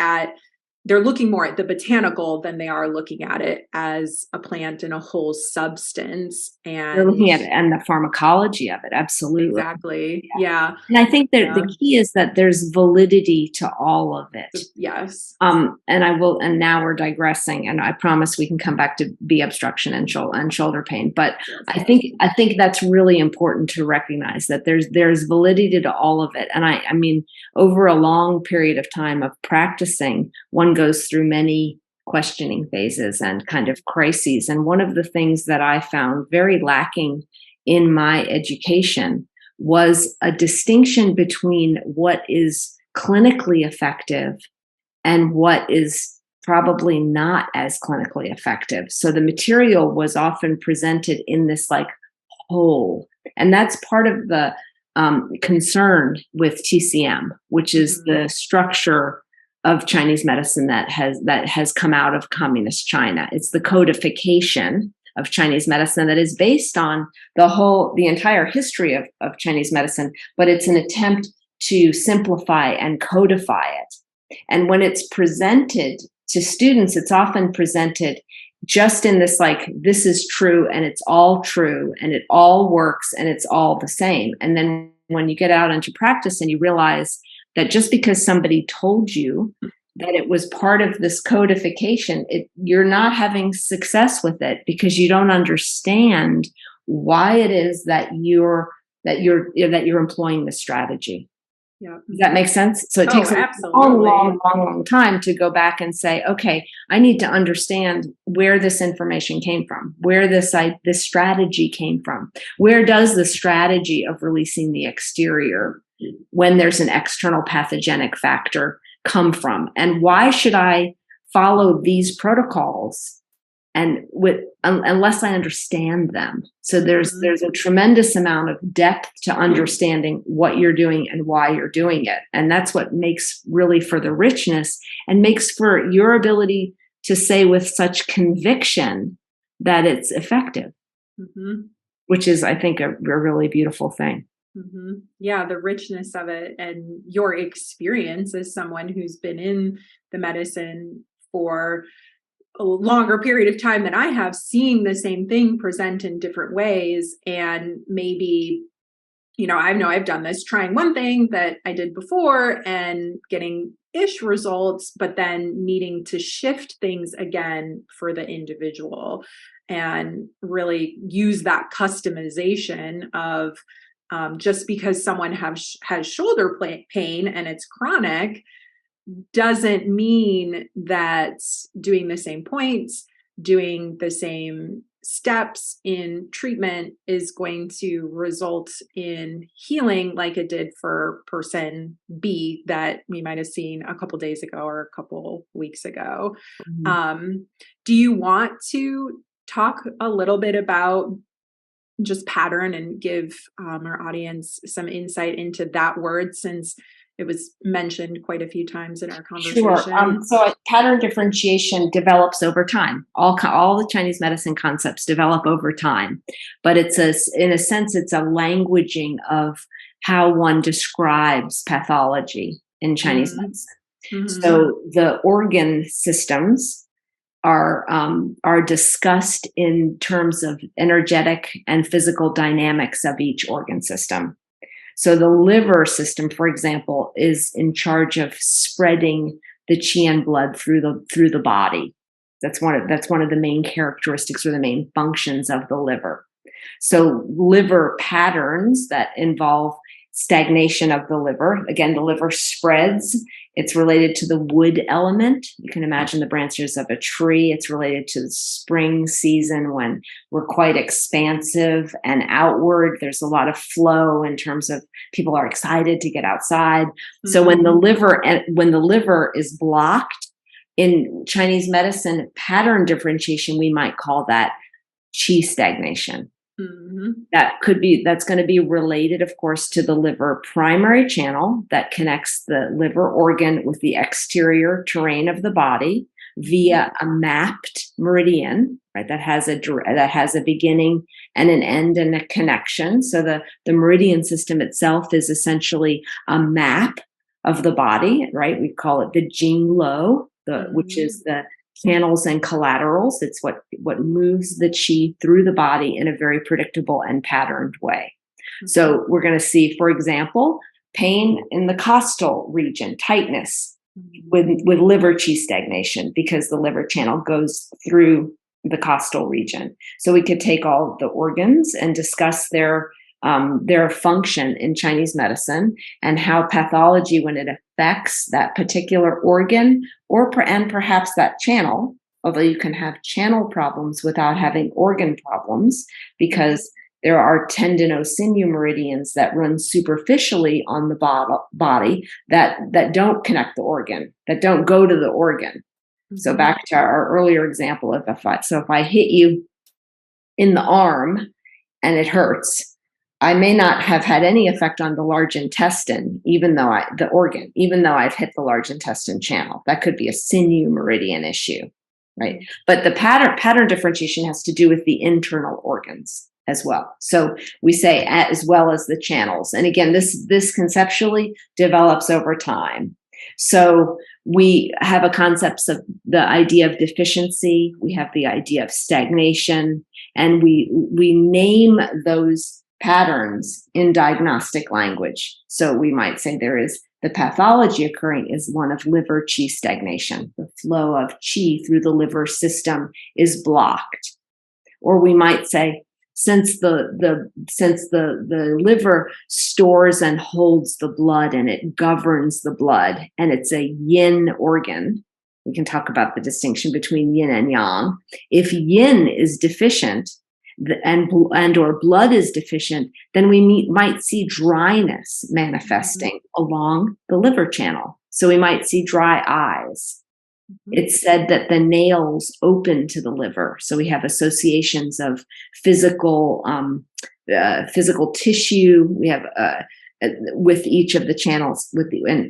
they're looking more at the botanical than they are looking at it as a plant and a whole substance. And they're looking at it and the pharmacology of it. Absolutely. Exactly. Yeah. And I think that the key is that there's validity to all of it. Yes. And now we're digressing, and I promise we can come back to bee obstruction and shoulder pain. But I think that's really important to recognize, that there's validity to all of it. And I mean, over a long period of time of practicing, one goes through many questioning phases and kind of crises. And one of the things that I found very lacking in my education was a distinction between what is clinically effective and what is probably not as clinically effective. So the material was often presented in this like whole, and that's part of the concern with TCM, which is the structure of Chinese medicine that has come out of communist China. It's the codification of Chinese medicine that is based on the entire history of Chinese medicine, but it's an attempt to simplify and codify it. And when it's presented to students, it's often presented just in this, like, this is true and it's all true and it all works and it's all the same. And then when you get out into practice and you realize that just because somebody told you that it was part of this codification, you're not having success with it because you don't understand why it is that you're employing this strategy. Yeah. Does that make sense? So it takes a long time to go back and say, okay, I need to understand where this information came from, where this strategy came from. Where does the strategy of releasing the exterior when there's an external pathogenic factor come from? And why should I follow these protocols and unless I understand them. So there's a tremendous amount of depth to understanding what you're doing and why you're doing it. And that's what makes really for the richness and makes for your ability to say with such conviction that it's effective, which is, I think, a really beautiful thing. Yeah, the richness of it and your experience as someone who's been in the medicine for a longer period of time than I have, seeing the same thing present in different ways. And maybe, I know I've done this, trying one thing that I did before and getting ish results, but then needing to shift things again for the individual and really use that customization of just because someone has shoulder pain and it's chronic doesn't mean that doing the same points, doing the same steps in treatment is going to result in healing like it did for person B that we might have seen a couple days ago or a couple weeks ago. Do you want to talk a little bit about just pattern and give our audience some insight into that word, since it was mentioned quite a few times in our conversation? Sure. So pattern differentiation develops over time. All the Chinese medicine concepts develop over time, but in a sense, it's a languaging of how one describes pathology in Chinese medicine. So the organ systems are discussed in terms of energetic and physical dynamics of each organ system. So the liver system, for example, is in charge of spreading the qi and blood through the body. That's one of the main characteristics or the main functions of the liver. So liver patterns that involve stagnation of the liver. Again, the liver spreads. It's related to the wood element. You can imagine the branches of a tree. It's related to the spring season when we're quite expansive and outward. There's a lot of flow in terms of people are excited to get outside. So when the liver is blocked in Chinese medicine pattern differentiation, we might call that qi stagnation. That's going to be related, of course, to the liver primary channel that connects the liver organ with the exterior terrain of the body via a mapped meridian, right? That has a beginning and an end and a connection. So the meridian system itself is essentially a map of the body, right? We call it the Jinglo, which is the channels and collaterals. It's what moves the qi through the body in a very predictable and patterned way. So we're going to see, for example, pain in the costal region, tightness with liver qi stagnation because the liver channel goes through the costal region. So we could take all the organs and discuss their function in Chinese medicine and how pathology, when it affects that particular organ and perhaps that channel, although you can have channel problems without having organ problems because there are tendinosinew meridians that run superficially on the body that don't connect the organ, that don't go to the organ. So back to our earlier example of if I hit you in the arm and it hurts, I may not have had any effect on the large intestine, even though I've hit the large intestine channel. That could be a sinew meridian issue, right? But the pattern differentiation has to do with the internal organs as well. So we say as well as the channels. And again, this conceptually develops over time. So we have a concept of the idea of deficiency. We have the idea of stagnation, and we name those patterns in diagnostic language. So we might say there is the pathology occurring is one of liver qi stagnation. The flow of qi through the liver system is blocked. Or we might say, since the liver stores and holds the blood and it governs the blood, and it's a yin organ, we can talk about the distinction between yin and yang. If yin is deficient, and or blood is deficient, then we might see dryness manifesting along the liver channel. So we might see dry eyes. It's said that the nails open to the liver. So we have associations of physical tissue. We have with each of the channels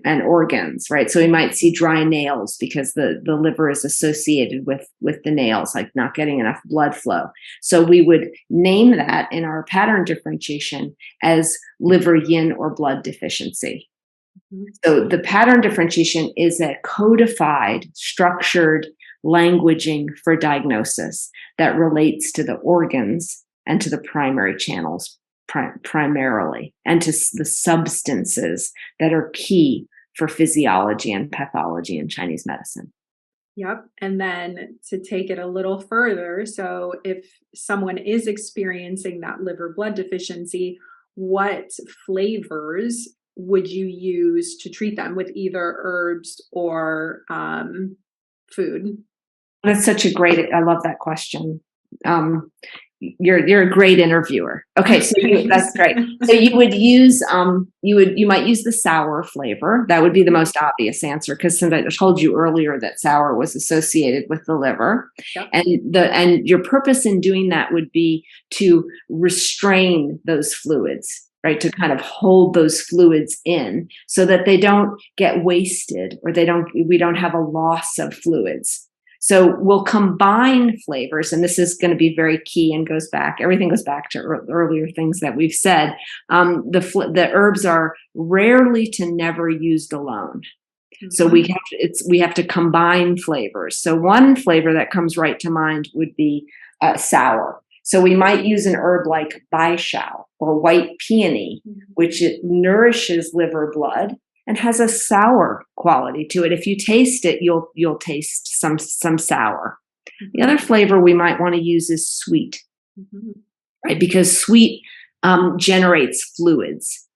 and organs, right? So we might see dry nails because the liver is associated with the nails, like not getting enough blood flow. So we would name that in our pattern differentiation as liver yin or blood deficiency. So the pattern differentiation is a codified, structured languaging for diagnosis that relates to the organs and to the primary channels primarily, and to the substances that are key for physiology and pathology in Chinese medicine. Yep. And then to take it a little further, so if someone is experiencing that liver blood deficiency, what flavors would you use to treat them with either herbs or food? That's such a great, I love that question. You're a great interviewer. Okay, so that's great. So you would use you might use the sour flavor. That would be the most obvious answer, because since I told you earlier that sour was associated with the liver, Yep. and your purpose in doing that would be to restrain those fluids, right? To kind of hold those fluids in so that they don't get wasted, or we don't have a loss of fluids. So we'll combine flavors, and this is going to be very key and everything goes back to earlier things that we've said. The herbs are rarely to never used alone. Mm-hmm. So we have to combine flavors. So one flavor that comes right to mind would be sour. So we might use an herb like shao or white peony, which it nourishes liver blood and has a sour quality to it. If you taste it, you'll taste some sour. The other flavor we might want to use is sweet, right? Because sweet generates fluids,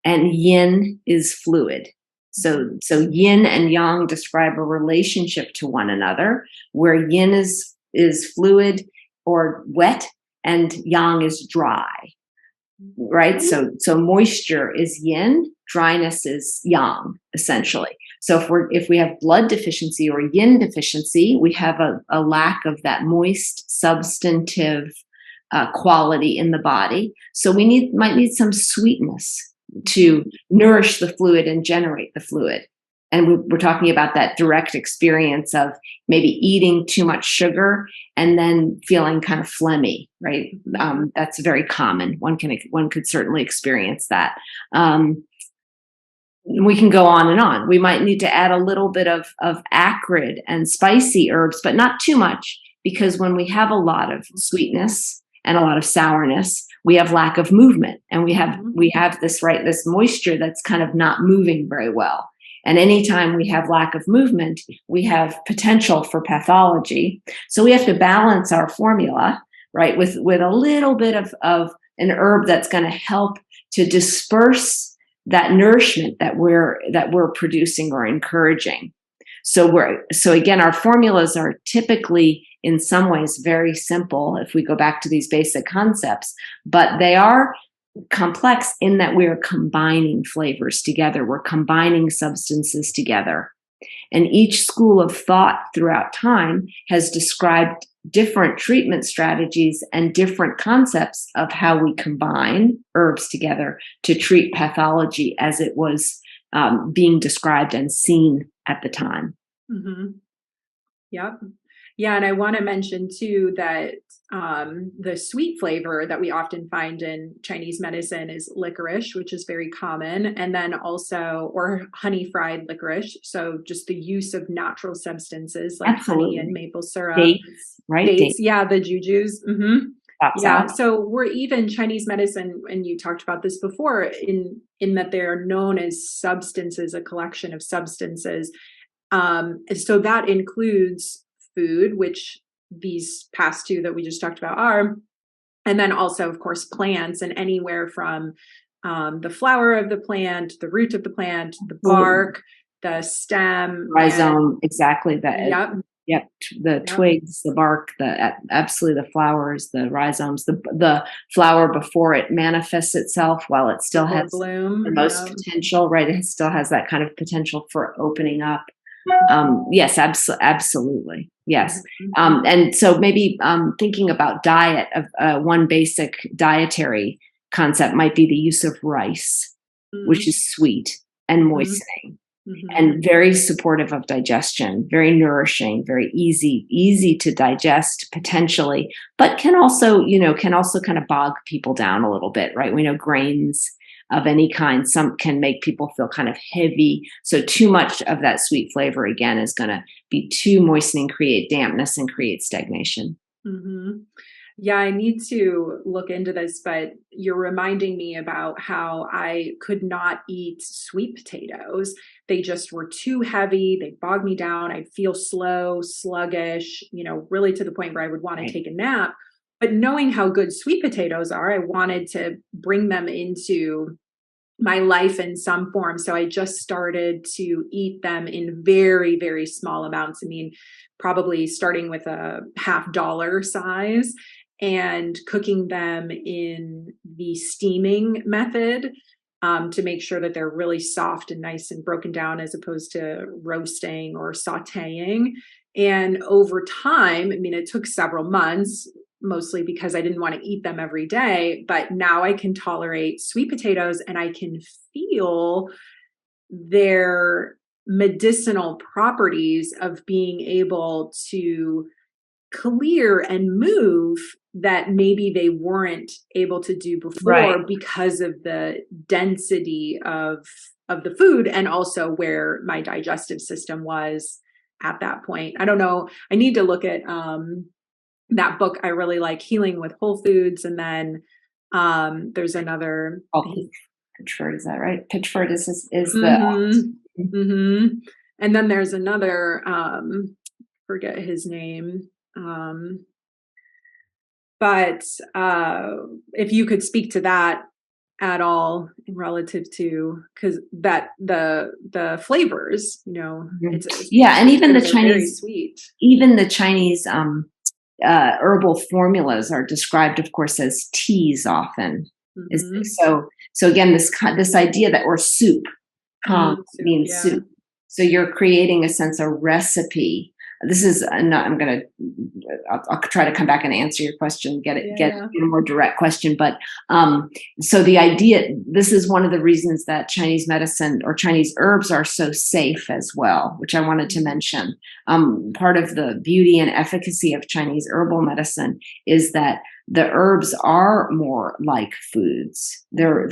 and yin is fluid. So yin and yang describe a relationship to one another, where yin is fluid or wet, and yang is dry. Right? So moisture is yin, dryness is yang, essentially. So if we have blood deficiency or yin deficiency, we have a lack of that moist, substantive quality in the body. So we might need some sweetness to nourish the fluid and generate the fluid. And we're talking about that direct experience of maybe eating too much sugar and then feeling kind of phlegmy, right? That's very common. One could certainly experience that. We can go on and on. We might need to add a little bit of acrid and spicy herbs, but not too much, because when we have a lot of sweetness and a lot of sourness, we have lack of movement, and we have this moisture that's kind of not moving very well. And anytime we have lack of movement, we have potential for pathology. So we have to balance our formula, right, with a little bit of an herb that's going to help to disperse that nourishment that we're producing or encouraging. So again, our formulas are typically in some ways very simple if we go back to these basic concepts, but they are complex in that we're combining flavors together. We're combining substances together. And each school of thought throughout time has described different treatment strategies and different concepts of how we combine herbs together to treat pathology as it was being described and seen at the time. Mm-hmm. Yep. Yeah, and I want to mention too that the sweet flavor that we often find in Chinese medicine is licorice, which is very common, and then also, or honey fried licorice. So just the use of natural substances like honey and maple syrup. Dates, right? Dates. Yeah, the jujus. Mm-hmm. Yeah. So we're even Chinese medicine, and you talked about this before, in that they're known as substances, a collection of substances. So that includes food, which these past two that we just talked about are, and then also, of course, plants, and anywhere from the flower of the plant, the root of the plant, the bark, the stem, rhizome, exactly that. Yep. The twigs, the bark, absolutely the flowers, the rhizomes, the flower before it manifests itself, while it still has bloom, the most potential, right? It still has that kind of potential for opening up. Yes, absolutely. Yes. And so maybe thinking about diet, of one basic dietary concept might be the use of rice, which is sweet and moistening and very supportive of digestion, very nourishing, very easy to digest potentially, but can also kind of bog people down a little bit, right? We know grains of any kind, some can make people feel kind of heavy. So too much of that sweet flavor, again, is going to be too moistening, create dampness and create stagnation. Yeah, I need to look into this, but you're reminding me about how I could not eat sweet potatoes. They just were too heavy. They bogged me down. I'd feel slow, sluggish, really to the point where I would want to take a nap. But knowing how good sweet potatoes are, I wanted to bring them into my life in some form. So I just started to eat them in very, very small amounts. I mean, probably starting with a $half size and cooking them in the steaming method to make sure that they're really soft and nice and broken down, as opposed to roasting or sauteing. And over time, I mean, it took several months, mostly because I didn't want to eat them every day, but now I can tolerate sweet potatoes and I can feel their medicinal properties of being able to clear and move that maybe they weren't able to do before, because of the density of the food and also where my digestive system was at that point. I don't know. I need to look at that book. I really like, Healing with Whole Foods. And then there's another. Pitchford, is that right? Pitchford is the. And then there's another, forget his name. But if you could speak to that at all relative to, because that the flavors, it's and even the Chinese, sweet. Even the Chinese herbal formulas are described, of course, as teas often. So again, this idea that, or soup, means soup. So you're creating a sense of recipe. This is I'll try to come back and answer your question, get a more direct question. But so the idea, this is one of the reasons that Chinese medicine or Chinese herbs are so safe as well, which I wanted to mention. Part of the beauty and efficacy of Chinese herbal medicine is that the herbs are more like foods. They're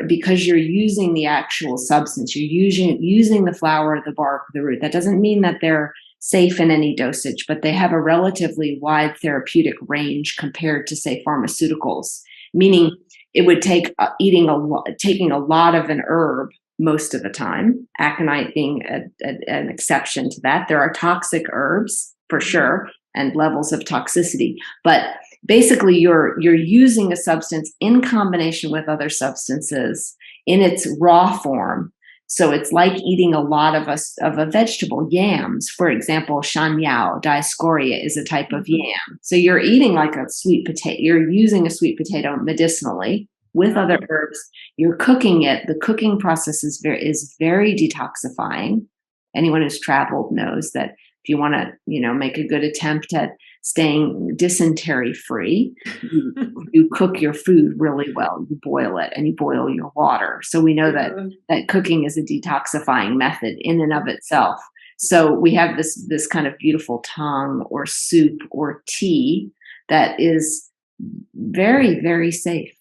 because you're using the actual substance. You're using the flower, the bark, the root. That doesn't mean that they're safe in any dosage, but they have a relatively wide therapeutic range compared to, say, pharmaceuticals. Meaning, it would take taking a lot of an herb most of the time. Aconite being an exception to that. There are toxic herbs for sure, and levels of toxicity, but basically you're using a substance in combination with other substances in its raw form. So it's like eating a lot of a vegetable. Yams, for example, shan yao, Dioscorea, is a type of yam. So you're eating like a sweet potato. You're using a sweet potato medicinally with other herbs. You're cooking it. The cooking process is very detoxifying. Anyone who's traveled knows that if you want to, make a good attempt at staying dysentery free, you cook your food really well. You boil it and you boil your water. So we know that cooking is a detoxifying method in and of itself. So we have this kind of beautiful tang or soup or tea that is very, very safe,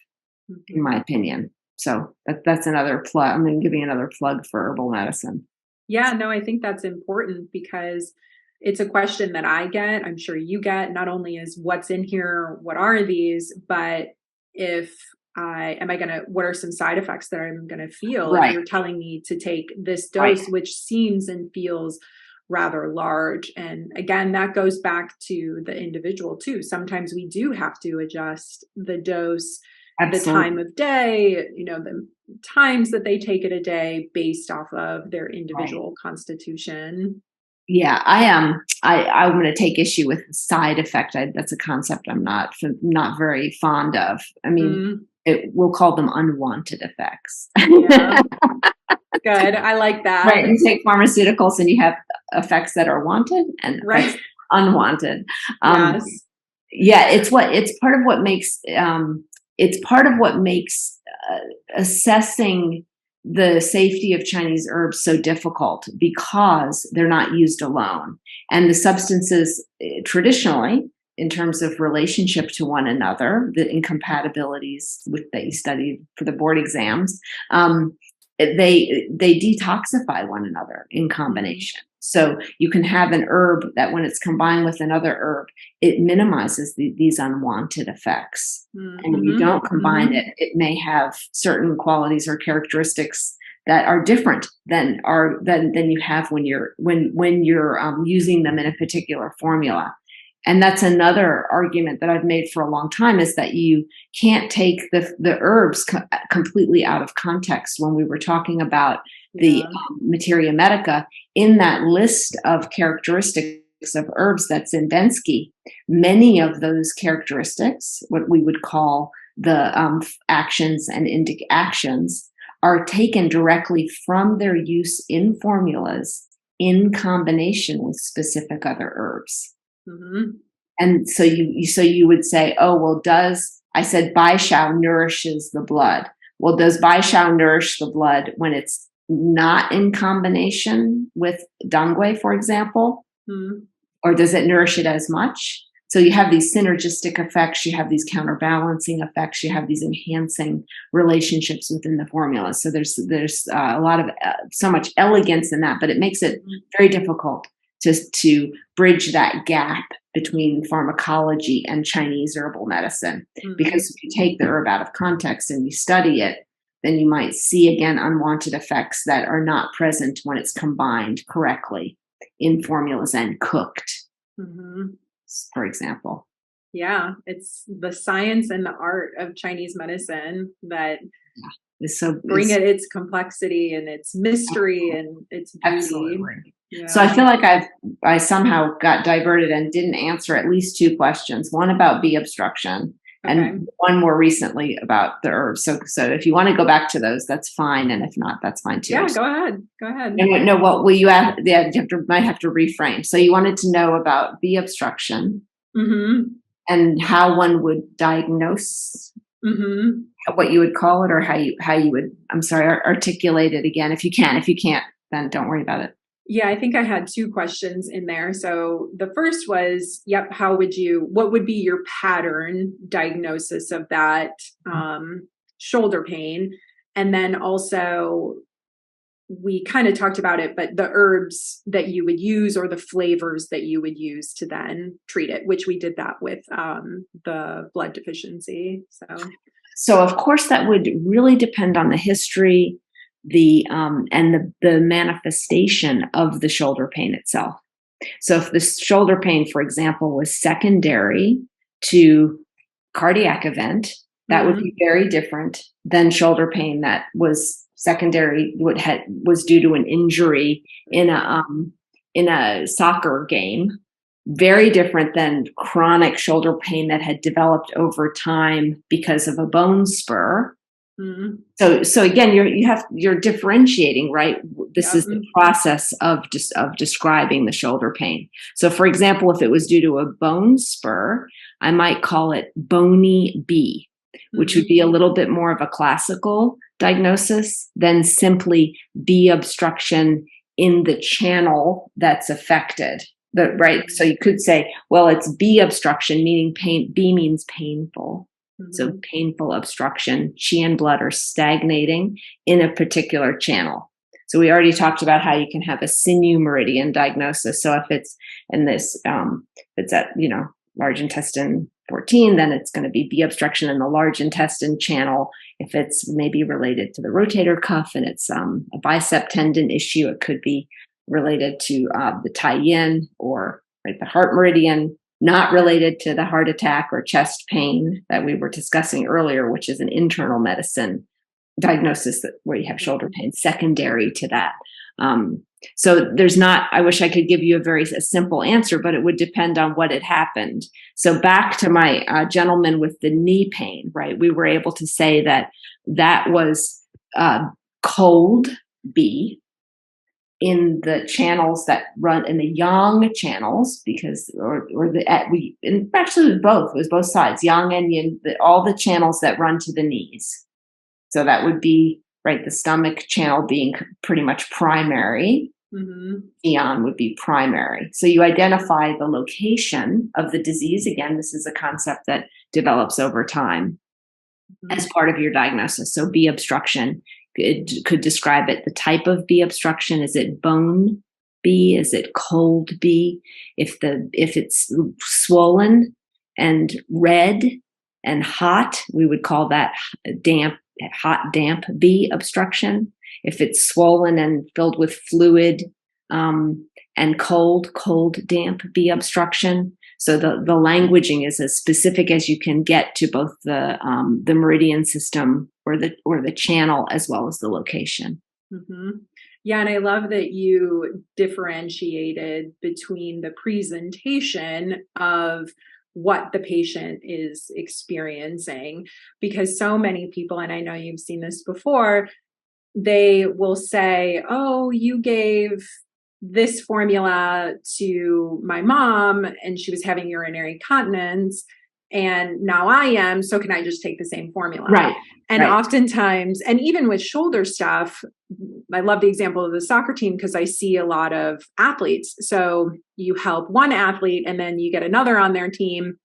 in my opinion. So that's another plug. I'm giving another plug for herbal medicine. Yeah, no, I think that's important because it's a question that I get, I'm sure you get, not only is what's in here, what are these, but what are some side effects that I'm going to feel if you're telling me to take this dose, which seems and feels rather large. And again, that goes back to the individual too. Sometimes we do have to adjust the dose, the time of day, the times that they take it a day based off of their individual constitution. Yeah, I'm going to take issue with the side effect. That's a concept I'm not very fond of. I mean, we'll call them unwanted effects. Yeah. Good. I like that. Right. You take pharmaceuticals and you have effects that are wanted and effects unwanted. Yes. Yeah, it's part of what makes assessing the safety of Chinese herbs so difficult, because they're not used alone. And the substances traditionally, in terms of relationship to one another, the incompatibilities that you studied for the board exams, they detoxify one another in combination. So you can have an herb that when it's combined with another herb, it minimizes these unwanted effects. And when you don't combine it, it may have certain qualities or characteristics that are different than you have when you're using them in a particular formula. And that's another argument that I've made for a long time, is that you can't take the herbs completely out of context. When we were talking about the Materia medica, in that list of characteristics of herbs that's in Bensky, many of those characteristics, what we would call the actions and actions, are taken directly from their use in formulas in combination with specific other herbs. And so you would say, oh, well, I said bai shao nourishes the blood. Well, does bai shao nourish the blood when it's not in combination with dangui, for example? Or does it nourish it as much? So you have these synergistic effects, you have these counterbalancing effects, you have these enhancing relationships within the formula. So there's a lot of so much elegance in that, but it makes it very difficult to bridge that gap between pharmacology and Chinese herbal medicine. Because if you take the herb out of context and you study it, then you might see again unwanted effects that are not present when it's combined correctly in formulas and cooked, for example. Yeah, it's the science and the art of Chinese medicine that bring it its complexity and its mystery and its beauty. Absolutely. Yeah. So I feel like I somehow got diverted and didn't answer at least two questions. One about bee obstruction, and one more recently about the herbs. So if you want to go back to those, that's fine, and if not, that's fine too. Yeah, go ahead. No, what will you ask? Yeah, might have to reframe. So you wanted to know about bee obstruction, and how one would diagnose, what you would call it, or how you would. I'm sorry, articulate it again if you can. If you can't, then don't worry about it. Yeah, I think I had two questions in there. So the first was, what would be your pattern diagnosis of that shoulder pain? And then also, we kind of talked about it, but the herbs that you would use or the flavors that you would use to then treat it, which we did that with the blood deficiency. So of course that would really depend on the history, the manifestation of the shoulder pain itself. So if the shoulder pain, for example, was secondary to cardiac event, that would be very different than shoulder pain that was secondary, was due to an injury in a soccer game. Very different than chronic shoulder pain that had developed over time because of a bone spur. So again, you're differentiating, right? This is the process of describing the shoulder pain. So for example, if it was due to a bone spur, I might call it bony bee, which would be a little bit more of a classical diagnosis than simply bee obstruction in the channel that's affected. Right? So you could say, well, it's bee obstruction, meaning pain. Bee means painful. So painful obstruction, qi and blood are stagnating in a particular channel. So we already talked about how you can have a sinew meridian diagnosis. So if it's in this, it's at, large intestine 14, then it's going to be bee obstruction in the large intestine channel. If it's maybe related to the rotator cuff and it's a bicep tendon issue, it could be related to the tai yin or the heart meridian. Not related to the heart attack or chest pain that we were discussing earlier, which is an internal medicine diagnosis where you have shoulder pain secondary to that. So I wish I could give you a simple answer, but it would depend on what had happened. So back to my gentleman with the knee pain, right? We were able to say that was cold bee in the channels that run in the yang channels, because and actually it was both sides, yang and yin, all the channels that run to the knees. So that would be right, the stomach channel being pretty much primary. Yan would be primary. So you identify the location of the disease. Again, this is a concept that develops over time as part of your diagnosis. So bee obstruction, it could describe it. The type of bee obstruction, is it bone bee? Is it cold bee? If it's swollen and red and hot, we would call that hot damp bee obstruction. If it's swollen and filled with fluid and cold damp bee obstruction. So the languaging is as specific as you can get to both the meridian system or the channel as well as the location. Yeah, and I love that you differentiated between the presentation of what the patient is experiencing, because so many people, and I know you've seen this before, they will say, oh, you gave this formula to my mom and she was having urinary incontinence and now I am, so can I just take the same formula? Right. And oftentimes, and even with shoulder stuff, I love the example of the soccer team because I see a lot of athletes. So you help one athlete and then you get another on their team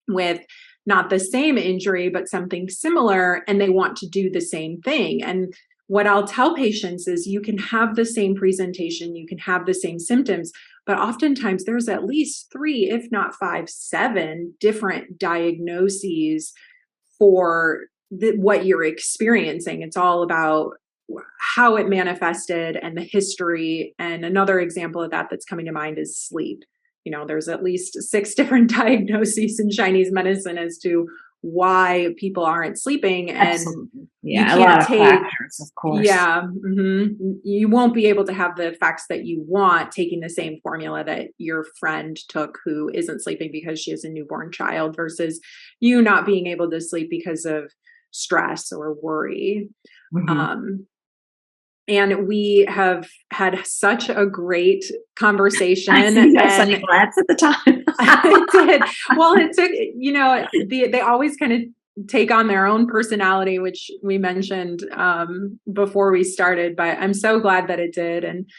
with not the same injury, but something similar, and they want to do the same thing. And what I'll tell patients is you can have the same presentation, you can have the same symptoms, but oftentimes there's at least 3, if not 5, 7 different diagnoses for what you're experiencing. It's all about how it manifested and the history. And another example of that that's coming to mind is sleep. You know, there's at least 6 different diagnoses in Chinese medicine as to why people aren't sleeping. And absolutely. Yeah, a lot of factors, of course. Yeah. You won't be able to have the effects that you want taking the same formula that your friend took who isn't sleeping because she has a newborn child versus you not being able to sleep because of stress or worry. And we have had such a great conversation. I see you and glance at the time. It did. Well, it took, you know, they always kind of take on their own personality, which we mentioned before we started, but I'm so glad that it did. And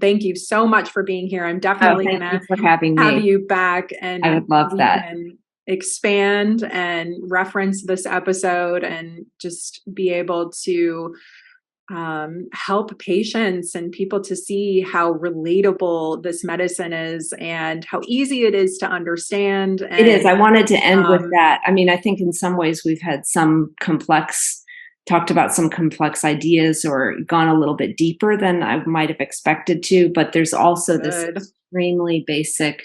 thank you so much for being here. I'm definitely going to have you back, and I would love that. Can expand and reference this episode and just be able to help patients and people to see how relatable this medicine is and how easy it is to understand. And, it is. I wanted to end with that. I mean, I think in some ways we've had talked about some complex ideas or gone a little bit deeper than I might have expected to, but there's also this extremely basic,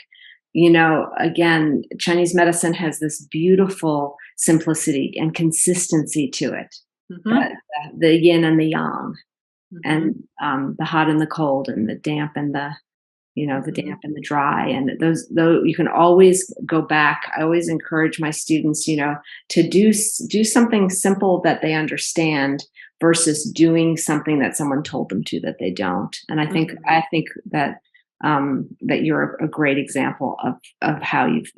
you know, again, Chinese medicine has this beautiful simplicity and consistency to it. The yin and the yang, and the hot and the cold, and the damp and the damp and the dry, and those you can always go back. I always encourage my students, you know, to do something simple that they understand versus doing something that someone told them to that they don't. And I think that that you're a great example of how you've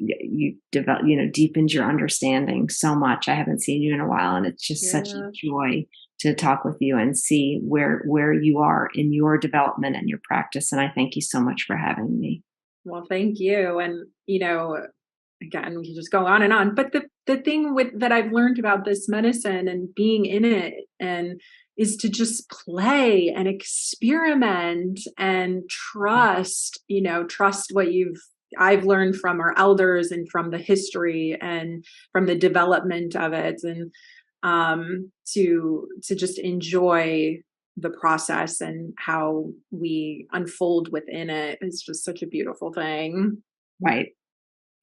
developed, you know, deepened your understanding so much. I haven't seen you in a while, and it's just such a joy to talk with you and see where you are in your development and your practice. And I thank you so much for having me. Well, thank you. And, you know, again, we can just go on and on, but the thing that I've learned about this medicine and being in it is to just play and experiment and trust what I've learned from our elders and from the history and from the development of it, and to just enjoy the process and how we unfold within it is just such a beautiful thing. Right.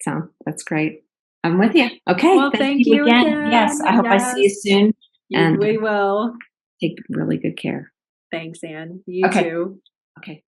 So that's great. I'm with you. Okay. Well, thank you again. Yes. I hope I see you soon. And we will. Take really good care. Thanks, Anne. You too. Okay.